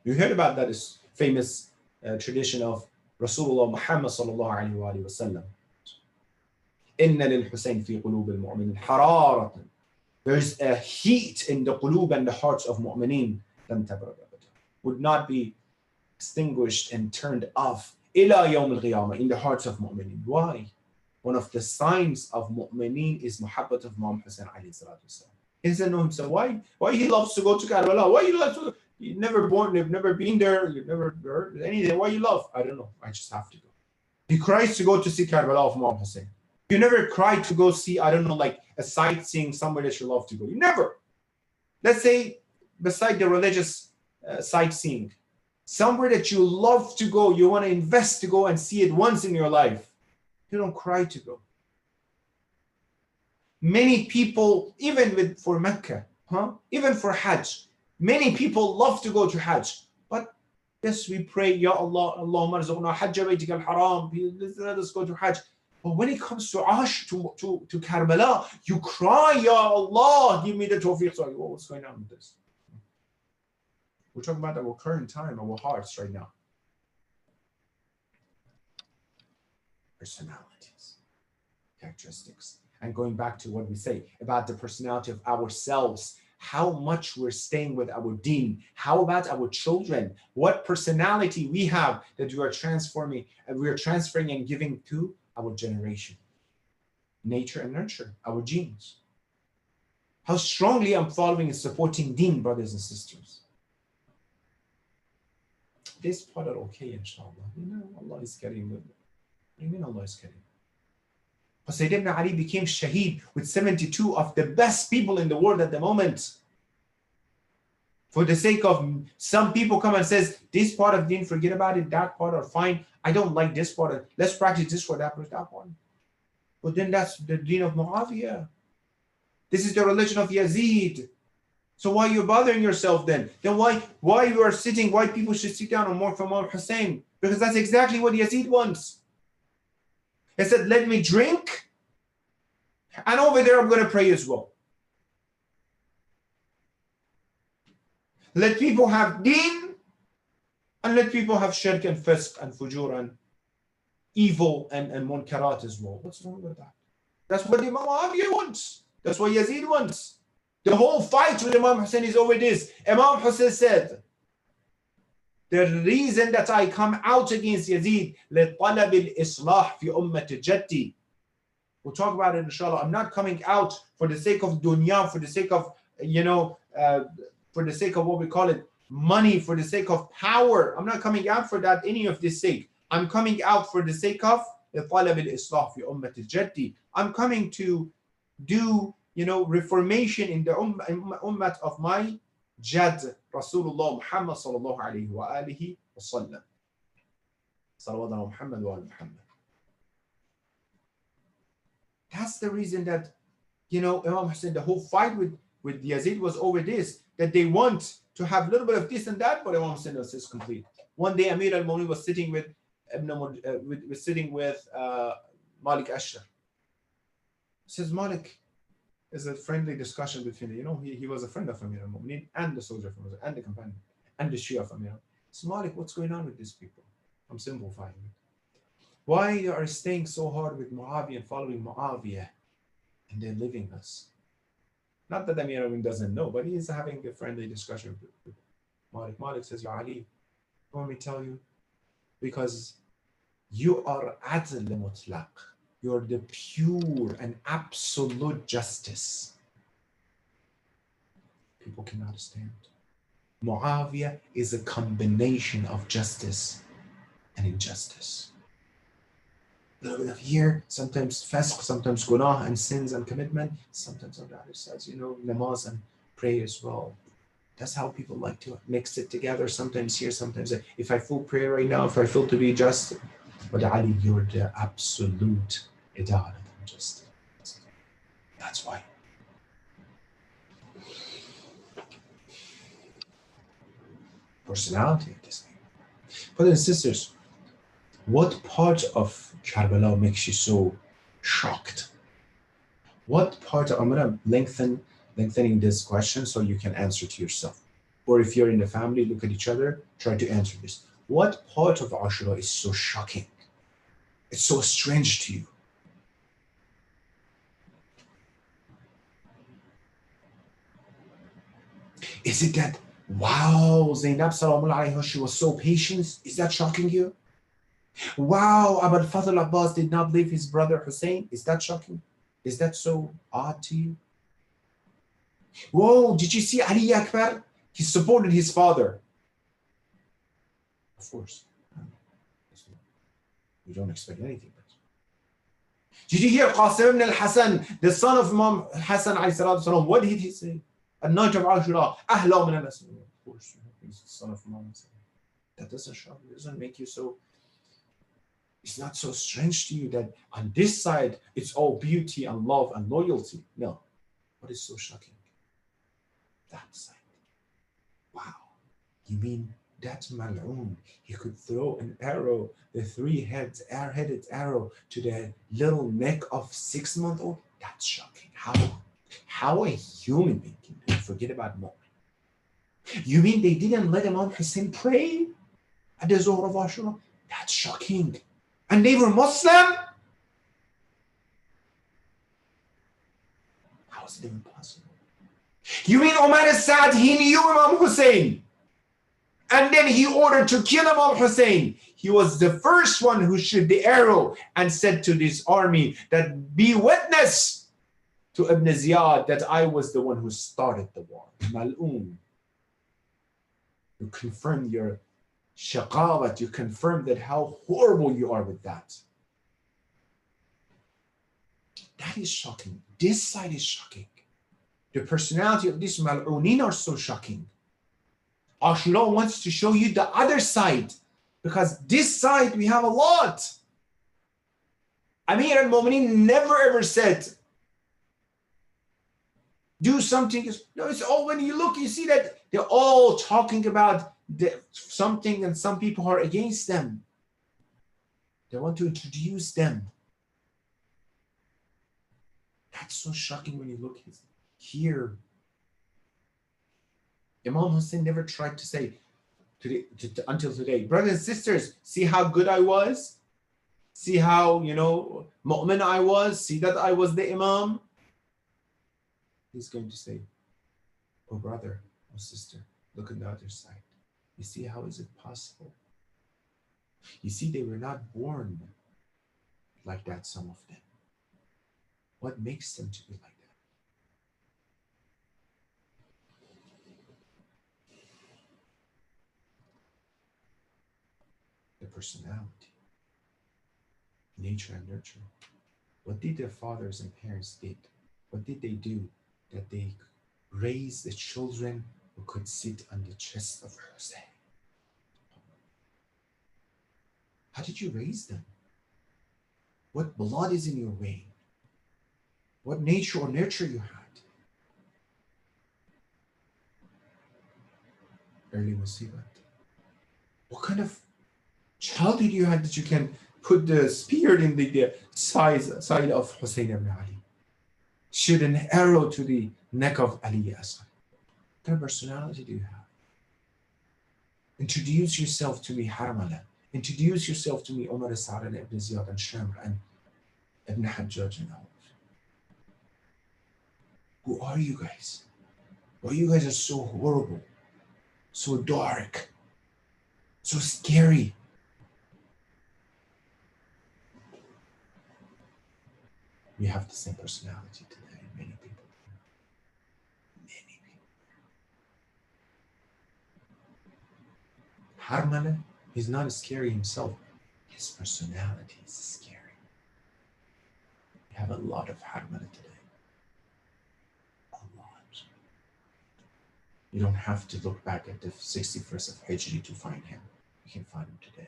You heard about that famous tradition of Rasulullah Muhammad sallallahu alayhi wa sallam. Inna lil Husayn fi qulub al-mu'minin hararatan. There's a heat in the qulub and the hearts of mu'minin lam tabrad abada. Would not be extinguished and turned off ila yawm al-qiyamah, in the hearts of mu'minin. Why? One of the signs of mu'minin is muhabbat of Imam Hussein alayhi salatu wasalam. He doesn't know himself. Why he loves to go to Karbala? Why he loves to go? You've never born, you've never been there, you've never heard anything. Why you love? I don't know. I just have to go. He cries to go to see Karbala of Imam Hussein. You never cried to go see, I don't know, like a sightseeing somewhere that you love to go. You never. Let's say beside the religious sightseeing, somewhere that you love to go, you want to invest to go and see it once in your life. You don't cry to go. Many people, even for Mecca, even for Hajj, many people love to go to Hajj. But yes, we pray, Ya Allah, Allahumma arzuqna hajja baytika al-haram, let us go to Hajj. But when it comes to to Karbala, you cry, Ya Allah, give me the tawfiq. So what's going on with this? We're talking about our current time, our hearts right now. Personalities, characteristics. And going back to what we say about the personality of ourselves, how much we're staying with our deen. How about our children? What personality we have that we are transforming and we are transferring and giving to our generation? Nature and nurture, our genes. How strongly I'm following and supporting deen, brothers and sisters. This part are okay, inshallah. You know, Allah is Kareem. What do you mean Allah is Kareem? Sayyid ibn Ali became shaheed with 72 of the best people in the world at the moment. For the sake of some people come and says, this part of deen, forget about it, that part are fine. I don't like this part. Let's practice this for that one. But then that's the deen of Muawiyah. This is the religion of Yazid. So why are you bothering yourself then? Then why you are sitting, why people should sit down and work for Imam Hussein? Because that's exactly what Yazid wants. He said, let me drink, and over there I'm going to pray as well. Let people have deen, and let people have shirk and fisk and fujur and evil and munkarat as well. What's wrong with that? That's what Imam Muawiyah wants. That's what Yazid wants. The whole fight with Imam Hussein is over this. Imam Hussein said, the reason that I come out against Yazid, لِطَلَبِ الْإِصْلَاحِ فِي أُمَّةِ جَدِّي. We'll talk about it inshallah. I'm not coming out for the sake of dunya, for the sake of, for the sake of what we call it, money, for the sake of power. I'm not coming out for that, any of this sake. I'm coming out for the sake of لِطَلَبِ الْإِصْلَاحِ فِي أُمَّةِ جَدِّي. I'm coming to do, reformation in the ummah of my Jad, Rasulullah Muhammad sallallahu alayhi wa alihi wa sallam. Salawat ala Muhammad wa ala Muhammad. That's the reason that, Imam Hussein, the whole fight with Yazid was over this, that they want to have a little bit of this and that, but Imam Hussein was complete. One day Amir al-Mu'minin was sitting with Malik Ashtar. He says, Malik, is a friendly discussion between, he was a friend of Amir al-Mu'minin and the soldier from and the companion and the Shia of Amir. So Malik, what's going on with these people? I'm simplifying it. Why you are staying so hard with Muawiyah and following Muawiyah and they're leaving us? Not that Amir al-Mu'minin doesn't know, but he is having a friendly discussion with Malik. Malik says, Ya Ali, let me tell you, because you are adl mutlaq. You're the pure and absolute justice. People cannot understand. Muawiyah is a combination of justice and injustice. A little bit of here, sometimes fasq, sometimes gunah and sins and commitment, sometimes on the other side, namaz and prayer as well. That's how people like to mix it together, sometimes here, sometimes there. If I feel prayer right now, if I feel to be just, but Ali, you're the absolute idalah and justice. That's why. Personality of this thing. Brothers and sisters, what part of Karbala makes you so shocked? What part of, I'm going to lengthening this question so you can answer to yourself. Or if you're in the family, look at each other, try to answer this. What part of Ashura is so shocking? It's so strange to you. Is it that, wow, Zainab Salamun alayha, she was so patient? Is that shocking you? Wow, Abu al-Fadl Abbas did not leave his brother Hussein. Is that shocking? Is that so odd to you? Whoa, did you see Ali Akbar? He supported his father. Of course. You don't expect anything. Did you hear Qasim ibn al-Hasan, the son of Imam Hassan alayhi salatu salam? What did he say? At night of Ashura, Ahla min al-Asr. Of course, he's the son of Imam Hassan. That doesn't shock you, doesn't make you so. It's not so strange to you that on this side it's all beauty and love and loyalty. No. What is so shocking? That side. Wow. You mean that Mal'un, he could throw an arrow, the three-headed arrow to the little neck of 6-month-old? That's shocking. How a human being can forget about more? You mean they didn't let Imam Hussein pray at the Zuhr of Ashura? That's shocking. And they were Muslim? How is it even possible? You mean Umar al-Sa'd, he knew Imam Hussein, and then he ordered to kill Imam Hussein. He was the first one who shot the arrow and said to this army that be witness to Ibn Ziyad that I was the one who started the war. Mal'un. You confirm your shaqawat, you confirm that how horrible you are with that. That is shocking. This side is shocking. The personality of these mal'unin are so shocking. Ashura wants to show you the other side, because this side we have a lot. Amir al-Mu'mineen never ever said, do something. No, it's all when you look, you see that they're all talking about something and some people are against them. They want to introduce them. That's so shocking when you look here. Imam Hussein never tried to say until today, brothers and sisters, see how good I was? See how, mu'min I was? See that I was the Imam? He's going to say, oh brother, oh sister, look on the other side. You see, how is it possible? You see, they were not born like that, some of them. What makes them to be like that? The personality, nature and nurture. What did their fathers and parents did? What did they do that they raised the children who could sit on the chest of Hussein? How did you raise them? What blood is in your vein? What nature or nurture you had? Early musibat. What kind of childhood you had that you can put the spear in the side of Hussein ibn Ali? Shoot an arrow to the neck of Ali Asad. What kind of personality do you have? Introduce yourself to me, Harmala. Introduce yourself to me, Umar al-Sa'd and Ibn Ziyad and Shamr and Ibn Hajjaj and others. Who are you guys? Why you guys are so horrible, so dark, so scary? We have the same personality today, many people. Many people. Harmala, he's not scary himself. His personality is scary. We have a lot of Harmala today. A lot. You don't have to look back at the 61st of Hijri to find him. You can find him today.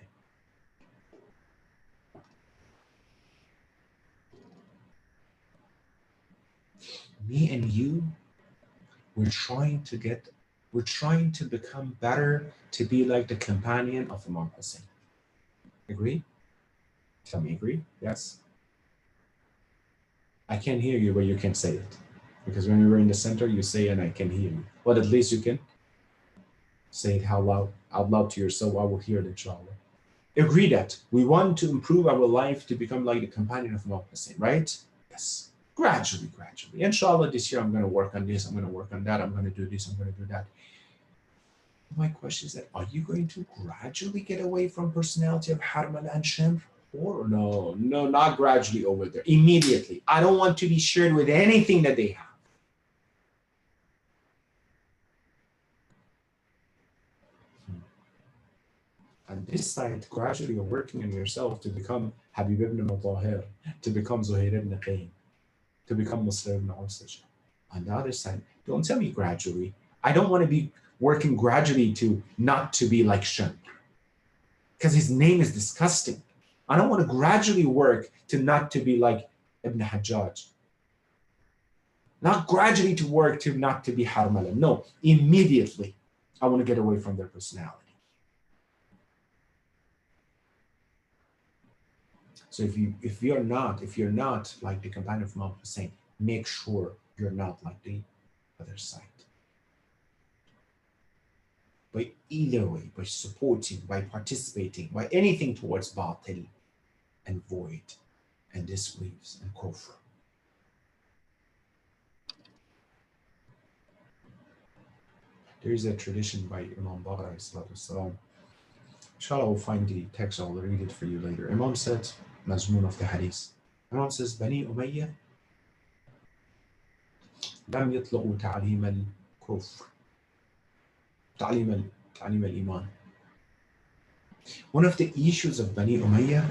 Me and you, we're trying to become better, to be like the companion of Imam Hussein. Agree? Tell me, agree? Yes? I can't hear you, but you can say it. Because when we were in the center, you say and I can hear you. But at least you can. Say it out loud to yourself. I will hear it, inshallah. Agree that we want to improve our life to become like the companion of Imam Hussein, right? Yes. Gradually. Inshallah, this year I'm going to work on this, I'm going to work on that, I'm going to do this, I'm going to do that. My question is that, are you going to gradually get away from personality of Harmal and Shimr? Or no, not gradually over there. Immediately. I don't want to be shared with anything that they have. And this side, gradually you're working on yourself to become Habib ibn Mutahir, to become Zuhair ibn Qayyim, to become Muslim ibn Usaj. On the other side, don't tell me gradually. I don't want to be working gradually to not to be like Shimr, because his name is disgusting. I don't want to gradually work to not to be like Ibn Hajjaj. Not gradually to work to not to be Harmala. No, immediately I want to get away from their personality. So if you're not like the companion of Imam Hussein, make sure you're not like the other side. By either way, by supporting, by participating, by anything towards batil and void and disbeliefs and kufr. There is a tradition by Imam Baghr, inshallah we'll find the text, I'll read it for you later. Imam said, Mazmun of the Hadith, Imam says, Bani Umayyah لم يطلقوا تعليم الكفر تعليم الإيمان. One of the issues of Bani Umayyah,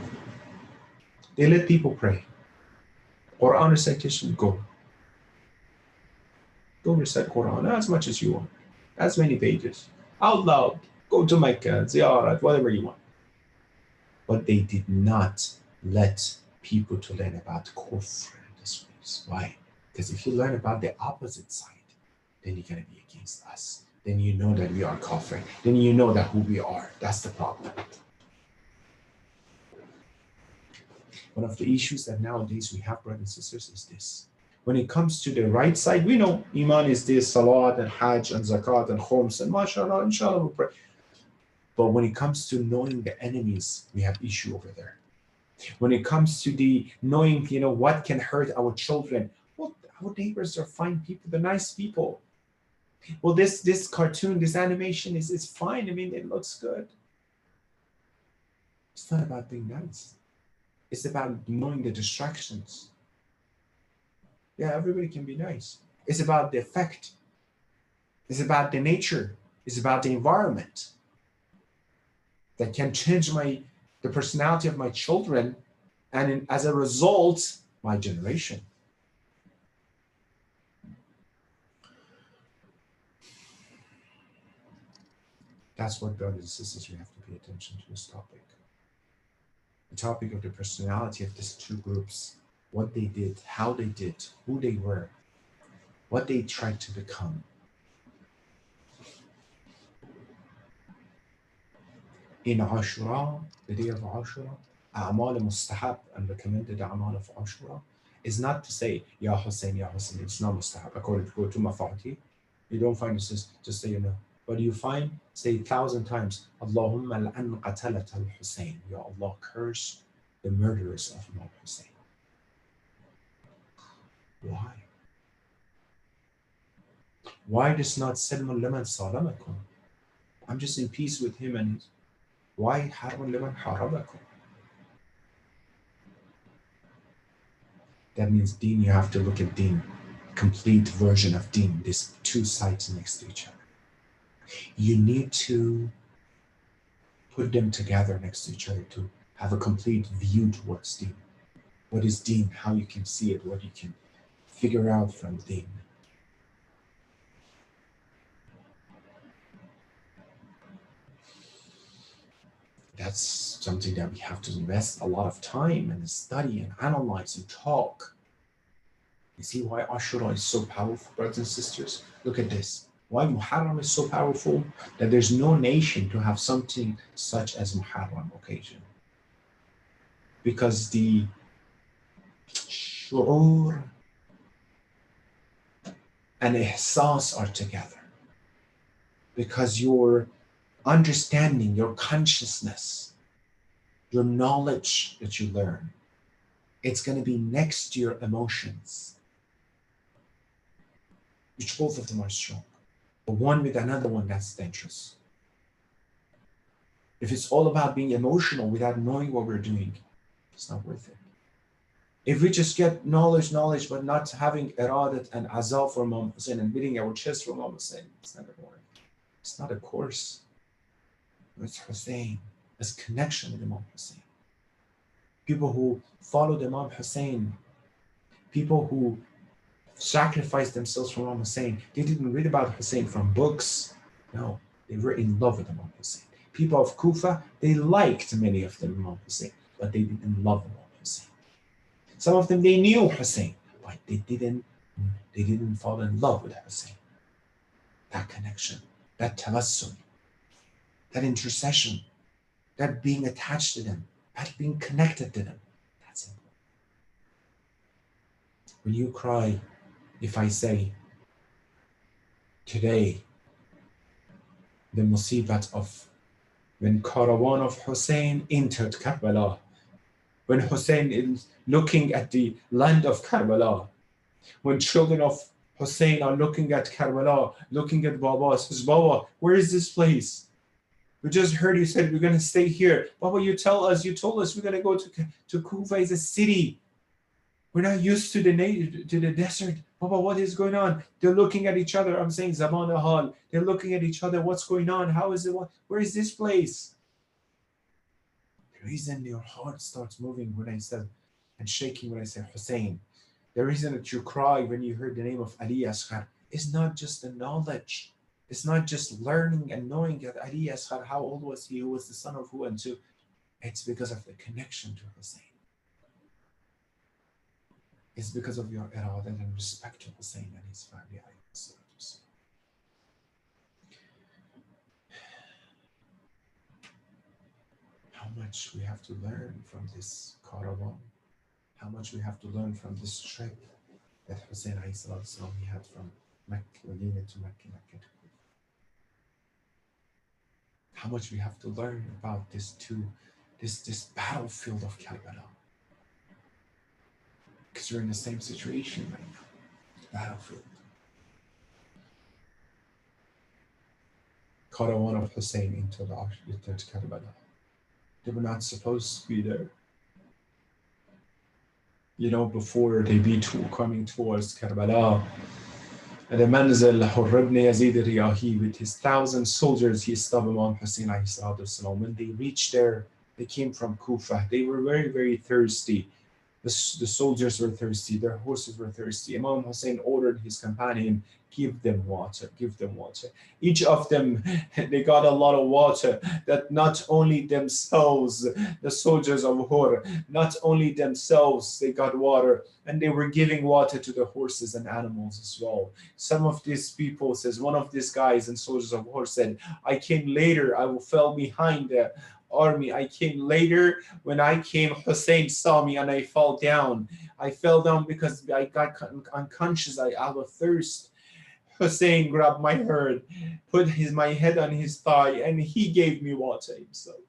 they let people pray. Quran recitation, go recite Quran as much as you want, as many pages, out loud, go to Mecca, ziyarat, whatever you want. But they did not let people to learn about kufr in this ways. Why? Because if you learn about the opposite side, then you're going to be against us. Then you know that we are kafir. Then you know that who we are. That's the problem. One of the issues that nowadays we have, brothers and sisters, is this. When it comes to the right side, we know Iman is this, Salat and Hajj and Zakat and Khums and mashallah, inshallah, we pray. But when it comes to knowing the enemies, we have issue over there. When it comes to the knowing, what can hurt our children, well, our neighbors are fine people, they're nice people. Well, this cartoon, this animation is fine. I mean, it looks good. It's not about being nice. It's about knowing the distractions. Yeah, everybody can be nice. It's about the effect. It's about the nature. It's about the environment that can change the personality of my children, and as a result, my generation. That's what, brothers and sisters, we have to pay attention to this topic. The topic of the personality of these two groups, what they did, how they did, who they were, what they tried to become. In Ashura, the day of Ashura, A'mal mustahab and recommended A'mal of Ashura is not to say, Ya Hussein, it's not mustahab. According to Mafati, you don't find it says, just say, But you find, say 1,000 times, Allahumma al'an qatalat al-Hussein. Ya Allah, curse the murderers of Imam Hussein. Why? Why does not Salman liman salamakum? I'm just in peace with him, and why harman liman harabakum? That means deen, you have to look at deen, complete version of deen, these two sides next to each other. You need to put them together next to each other to have a complete view towards deen. What is deen? How you can see it, what you can figure out from deen. That's something that we have to invest a lot of time and study and analyze and talk. You see why Ashura is so powerful, brothers and sisters? Look at this. Why Muharram is so powerful? That there's no nation to have something such as Muharram occasion. Because the shu'ur and ihsas are together. because your understanding, your consciousness, your knowledge that you learn, it's going to be next to your emotions, which both of them are strong. But one with another one, that's dangerous. If it's all about being emotional without knowing what we're doing, it's not worth it. If we just get knowledge, but not having iradat and azal for Imam Hussein and beating our chest for Imam Hussein, it's not a work. It's not a course. It's Hussein. It's connection with Imam Hussein. People who followed Imam Hussein, people who sacrificed themselves for Imam Hussein, they didn't read about Hussein from books. No, they were in love with Imam Hussein. People of Kufa, they liked many of them Imam Hussein, but they didn't love Imam Hussein. Some of them, they knew Hussein, but they didn't fall in love with Hussein. That connection, that tawassul, that intercession, that being attached to them, that being connected to them, that's it. When you cry, if I say, today, the musibat of when caravan of Hussein entered Karbala, when Hussein is looking at the land of Karbala, when children of Hussein are looking at Karbala, looking at Baba, says, Baba, where is this place? We just heard you said we're going to stay here. Baba, you told us we're going to go to Kufa, is a city. We're not used to the desert. Baba, what is going on? They're looking at each other. I'm saying Zaman Ahal. They're looking at each other. What's going on? How is it? Where is this place? The reason your heart starts moving when I said, and shaking when I say Hussein, the reason that you cry when you heard the name of Ali Asghar is not just the knowledge. It's not just learning and knowing that Ali Asghar, how old was he? Who was the son of who and to? It's because of the connection to Hussein. It's because of your iradat and respect to Hussein and his family. How much we have to learn from this caravan, how much we have to learn from this trip that Hussein he had from Medina to Mecca. How much we have to learn about this battlefield of Karbala. Because we're in the same situation right now, battlefield. Caravan of Hussein into Karbala. They were not supposed to be there. You know, before they be coming towards Karbala, at the Manzil, Hurr ibn Yazid al-Riyahi, with his 1,000 soldiers, he stopped Imam Hussein alayhi salatu wasalam. When they reached there, they came from Kufa. They were very, very thirsty. The soldiers were thirsty, their horses were thirsty. Imam Hussein ordered his companion, give them water. Each of them, they got a lot of water that not only themselves, the soldiers of Hur, not only themselves, they got water, and they were giving water to the horses and animals as well. Some of these people, says one of these guys and soldiers of Hur said, I came later, I fell behind the army. I came later. When I came, Hussein saw me and I fell down. I fell down because I got unconscious. I out of thirst. Hussein grabbed my head, put my head on his thigh, and he gave me water himself.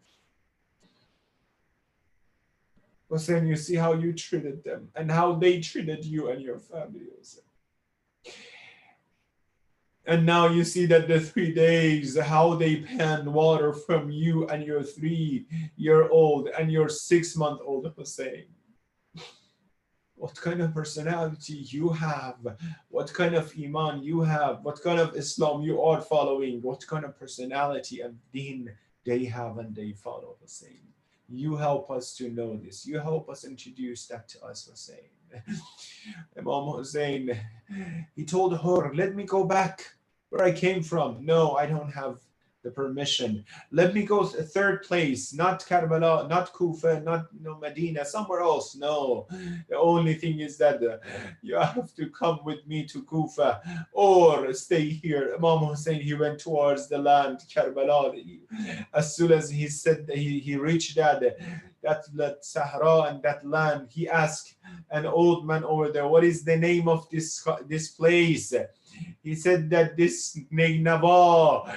Hussein, you see how you treated them and how they treated you and your family, Hussein. And now you see that the 3 days, how they panned water from you and your 3-year-old and your 6-month-old Hussein. What kind of personality you have, what kind of iman you have, what kind of Islam you are following, what kind of personality and deen they have and they follow, Hussein. You help us to know this. You help us introduce that to us, Hussein. Imam Hussein, he told her, let me go back where I came from. No, I don't have the permission. Let me go to a third place, not Karbala, not Kufa, not Medina, somewhere else. No, the only thing is that you have to come with me to Kufa or stay here. Imam Hussein, he went towards the land, Karbala. As soon as he said that he reached that, that Sahara and that land. He asked an old man over there, what is the name of this place? He said that this Nainava.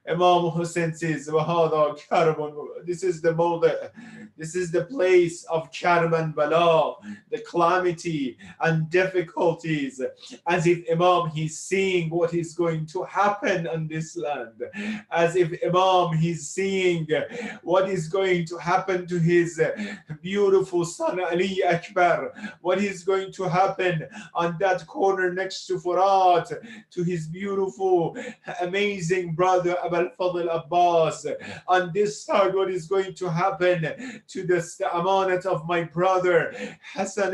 Imam Hussein says, "Wahada Karban." This is the Mawda. This is the place of Karban Bala, the calamity and difficulties. As if Imam he's seeing what is going to happen on this land. As if Imam he's seeing what is going to happen to his beautiful son Ali Akbar. What is going to happen on that corner next to Furat to his beautiful, amazing brother Abul Fadl Abbas. On this side, what is going to happen to the amanat of my brother Qasim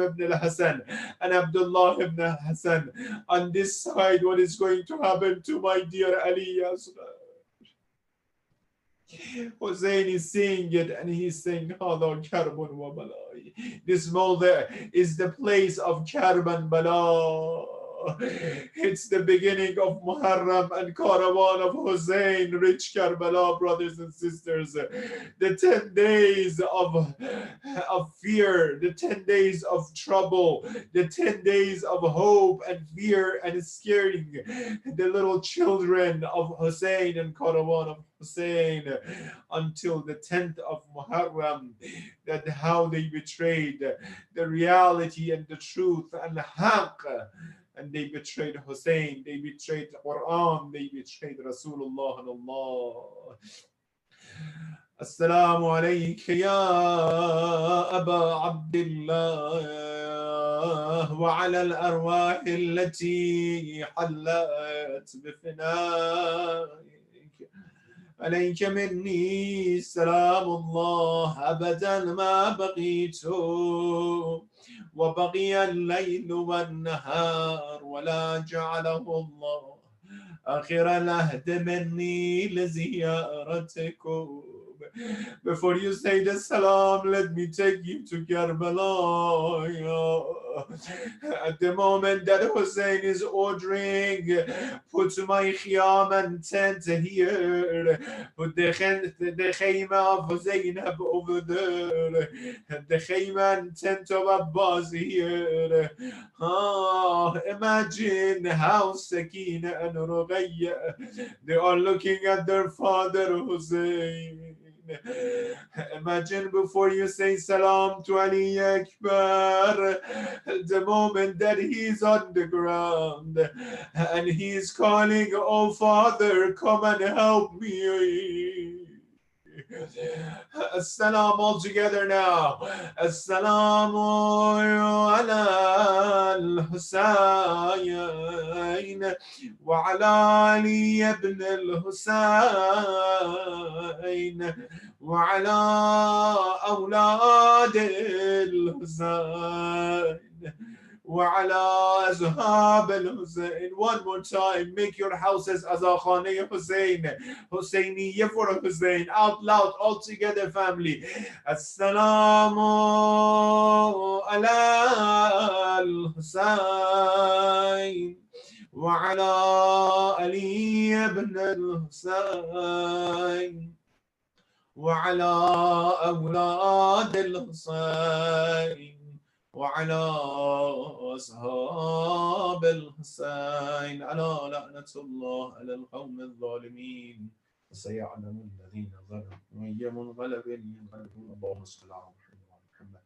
ibn al-Hassan and Abdullah ibn al-Hassan. On this side, what is going to happen to my dear Ali Yassin? Hussein is seeing it and he's saying, this Mawda is the place of Karban Bala. It's the beginning of Muharram and Caravan of Hussein, rich Karbala, brothers and sisters. The 10 days of fear, the 10 days of trouble, the 10 days of hope and fear and scaring the little children of Hussein and Caravan of Hussein until the 10th of Muharram, that how they betrayed the reality and the truth and the haqq. And they betrayed Hussein, they betrayed the Quran, they betrayed Rasulullah and Allah. Assalamu alayka ya Aba Abdullah wa ala al-arwah allati hallat bifinaik. عليك مني سلام الله أبدا ما بقيت وبقي الليل والنهار ولا جعله الله آخر العهد مني لزيارتكم. Before you say the salam, let me take you to Karbala. At the moment that Hussein is ordering, put my khiyam and tent here, put the khayma of Hussein over there, the khayma and tent of Abbas here. Imagine how Sakina and Ruqayya, they are looking at their father Hussein. Imagine before you say salam to Ali Akbar, the moment that he's on the ground and he's calling, oh Father, come and help me. As-salam all together now. As-salamu ala al-Husayn wa ala Ali ibn al-Husayn wa ala awlad al-Husayn وعلى أصحاب الحسين. One more time, make your houses as a Khane Hussein, Husseiniya for Hussein, out loud, all together, family. Assalamu ala al-Husayn وعلى Ali ibn al-Husayn وعلى أولاد الحسين وعلى أصحاب الحسين ألا لعنة الله على القوم الظالمين وسيعلم الذين ظلموا أي منقلب ينقلبون. اللهم صل على محمد وعلى محمد.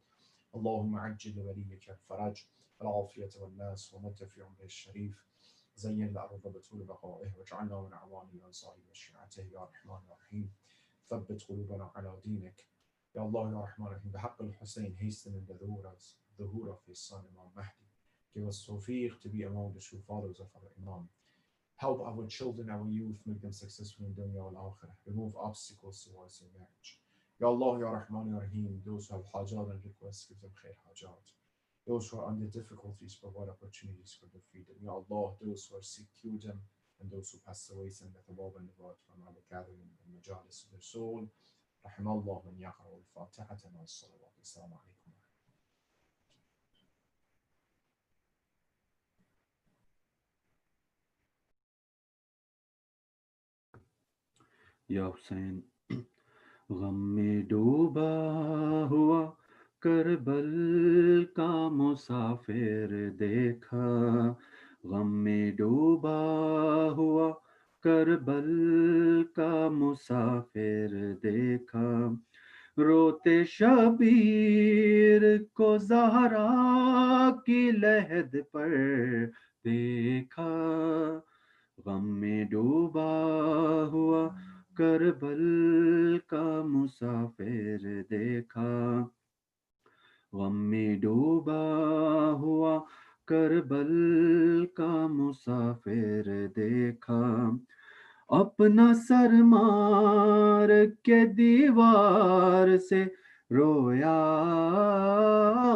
اللهم عجل لوليك الفرج والعافية والناس ومت في عمره الشريف. زين الأرض بطول بقائه واجعلنا من أعوان أنصاره وشيعته يا رحمن الرحيم. ثبت قلوبنا على دينك يا الله يا رحمن الرحيم. بحق الحسين, hasten the zuhur of his son Imam Mahdi. Give us tawfiq to be among the true followers of our Imam. Help our children, our youth, make them successful in dunya wal akhirah. Remove obstacles towards their marriage. Ya Allah, Ya Rahman, Ya Rahim. Those who have hajat and requests, give them khair hajat. Those who are under difficulties, provide opportunities for their freedom. Ya Allah, those who are sick, cure them. And those who passed away, send the thawab and the reward from our gathering and majalis of their soul. رحم الله من يقرأ الفاتحة مع الصلوات. السلام عليكم. Ya Hussein, غم میں ڈوبا ہوا کربل کا مسافر دیکھا، غم میں ڈوبا ہوا کربل کا مسافر دیکھا، روتے شبیر کو زہرا کی لحد پر دیکھا، غم میں ڈوبا ہوا کربل کا مسافر دیکھا، غم میں ڈوبا ہوا کربل کا مسافر دیکھا، اپنا سر مار کے دیوار سے رویا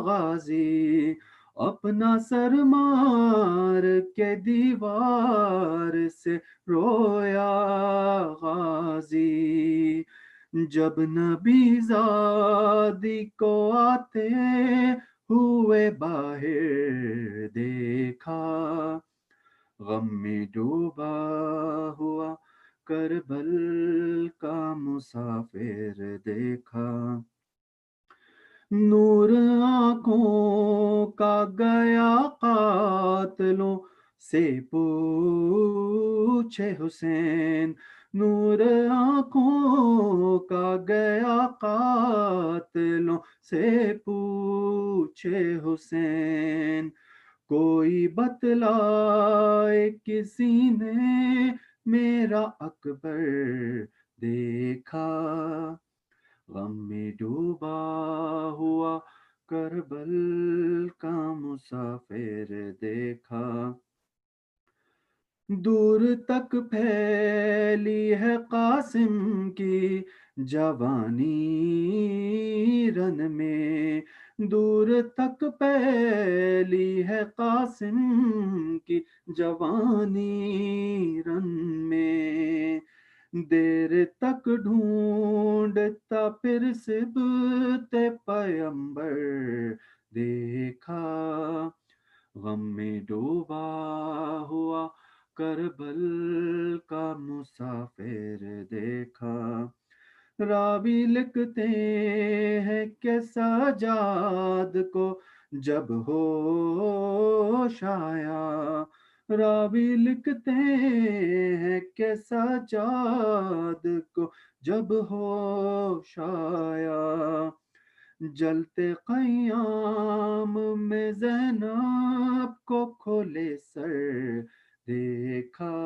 غازی، اپنا سر مار کے دیوار سے رویا غازی، جب نبی زادی کو آتے ہوئے باہر دیکھا، غم میں ڈوبا ہوا کربل کا مسافر دیکھا، نور آنکھوں کا گیا قاتلوں سے پوچھے حسین، نور آنکھوں کا گیا قاتلوں سے پوچھے حسین، کوئی بتلائے کسی نے میرا اکبر دیکھا، غم میں ڈوبا ہوا کربل کا مسافر دیکھا، دور تک پھیلی ہے قاسم کی جوانی رن میں، دور تک پھیلی ہے قاسم کی جوانی رن میں، دیر تک ڈھونڈتا پھر صبت پیمبر دیکھا، غم میں ڈوبا ہوا کربل کا مسافر دیکھا، راوی لکھتے ہیں کہ سجاد کو جب ہوش آیا، راوی لکھتے ہیں کہ سجاد کو جب ہوش آیا، جلتے قیام میں زینب کو کھولے سر دیکھا،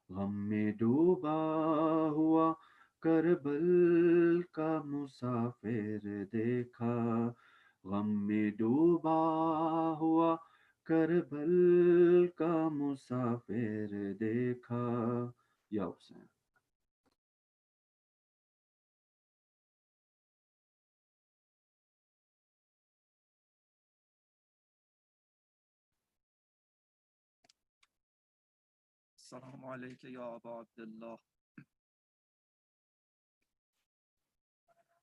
غم میں ڈوبا ہوا کربل کا مسافر دیکھا، غم میں ڈوبا ہوا کربل کا مسافر دیکھا، یا حسین۔ السلام علیکم یا ابا عبداللہ،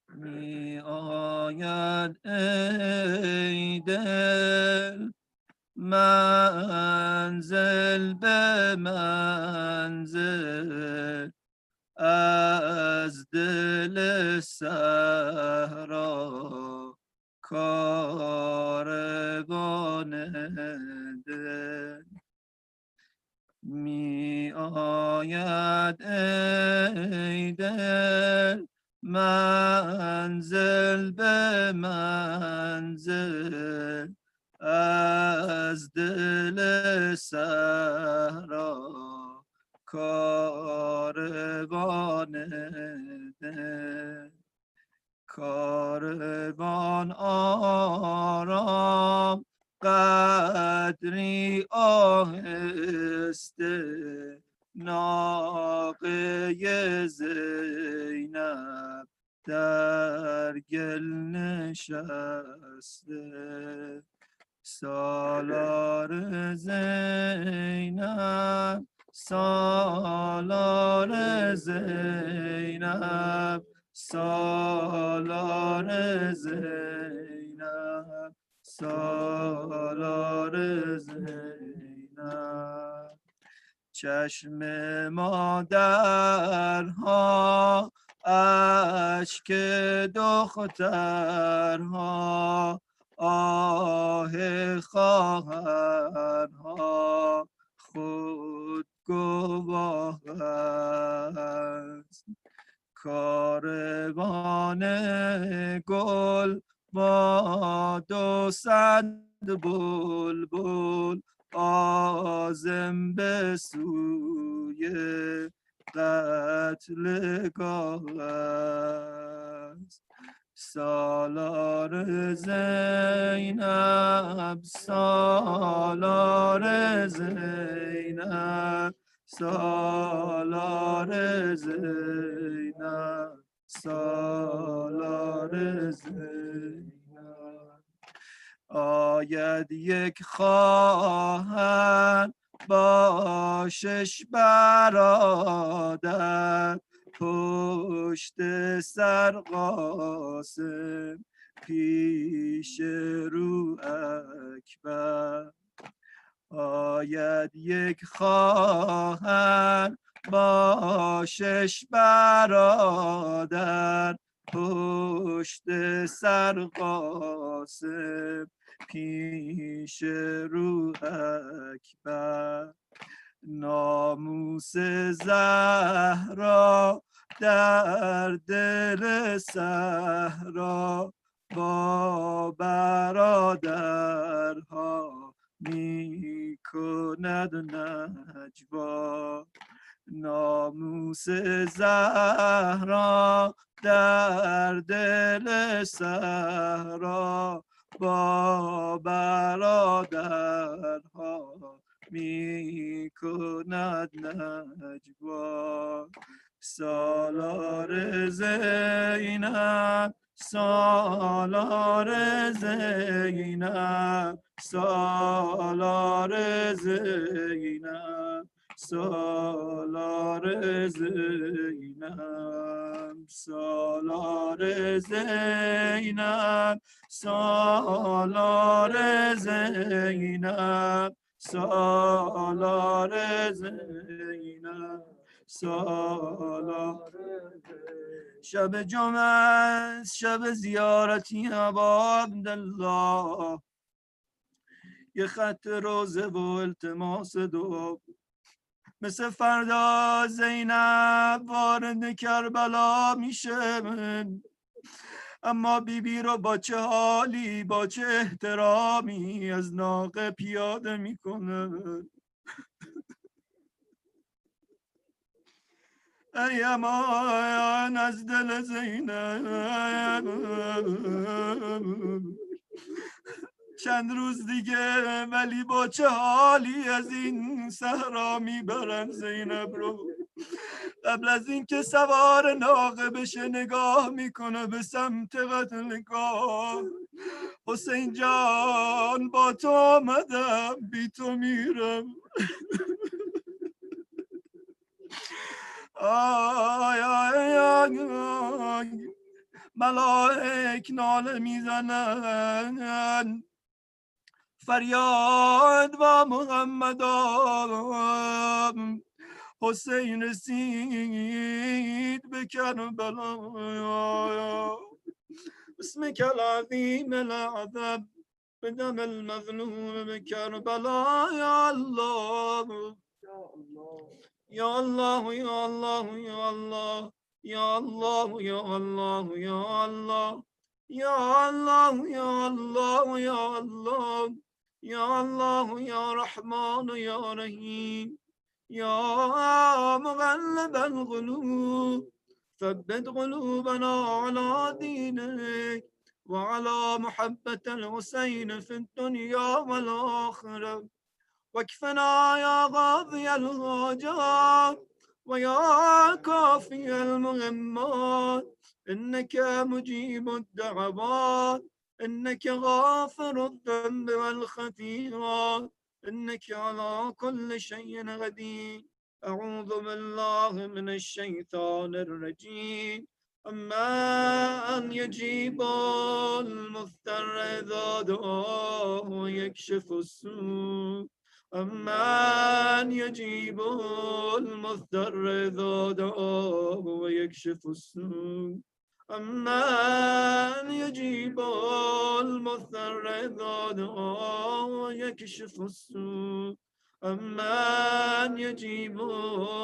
می آید ای دل منزل به منزل، از دل صحرا کاروان دل، می آید ای دل منزل به منزل، از دل صحرا کاروان دل، کاروان آرام قدری آهسته، ناقه زینب در گل نشسته، سالار زینب سالار زینب سالار زینب سالار زینب، چشم مادرها اشک دخترها آه خواهرها خود گواه است کاروان گل با 200 بلبل عازم به سوی قتلگاه است سالار زینب سالار زینب سالار زینب سالار زینب آید یک خواهر با 6 برادر پشت سر قاسم پیش رو اکبر آید یک خواهر با 6 برادر پشت سر قاسم پیش رو اکبر ناموس زهرا در دل صحرا با برادرها می کند نجوا ناموس زهرا در دل صحرا با برادرها می کند نجوا سالار زینب سالار زینب سالار زینب سالار زینب سالار زینب سالار زینب سالار زینب سالار شب جمعه شب زیارتی ابا عبدالله یه خط روزه و التماس دعا مثل فردا زینب وارد کربلا میشه اما بیبی رو با چه حالی با چه احترامی از ناقه پیاده میکنه ای امان از دل زینب چند روز دیگه ولی با چه حالی از این صحرا میبرن زینب رو قبل از اینکه سوار ناقه بشه نگاه میکنه به سمت قتلگاه حسین جان با تو آمدم بی تو میرم آی آی آی آی ملائک ناله میزنن فریاد و محمد حسین رسید به کربلا اسمك العظيم العذاب بدم المظلوم بكربلاء يا الله يا الله يا الله يا الله يا الله يا الله يا الله يا الله يا الله يا الله يا الله يا رحمن يا رحيم يا مغلب القلوب ثبت قلوبنا على دينك وعلى محبة الحسين في الدنيا والآخرة واكفنا يا قاضي الحاجات ويا كافي المهمات إنك مجيب الدعوات إنك غافر الذنب والخطيئات إنك على كل شيء قدير أعوذ بالله من الشيطان الرجيم أما أن يجيب المضطر إذا دعاه ويكشف السوء أمن يجيب المضطر إذا دعاه ويكشف السوء أمن يجيب المضطر إذا دعاه ويكشف السوء أمن يجيب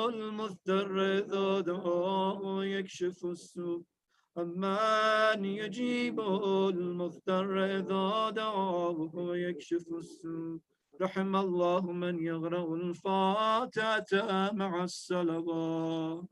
المضطر إذا دعاه ويكشف السوء أمن يجيب المضطر إذا دعاه ويكشف السوء رحم الله من يقرأ الفاتحة مع الصلوات.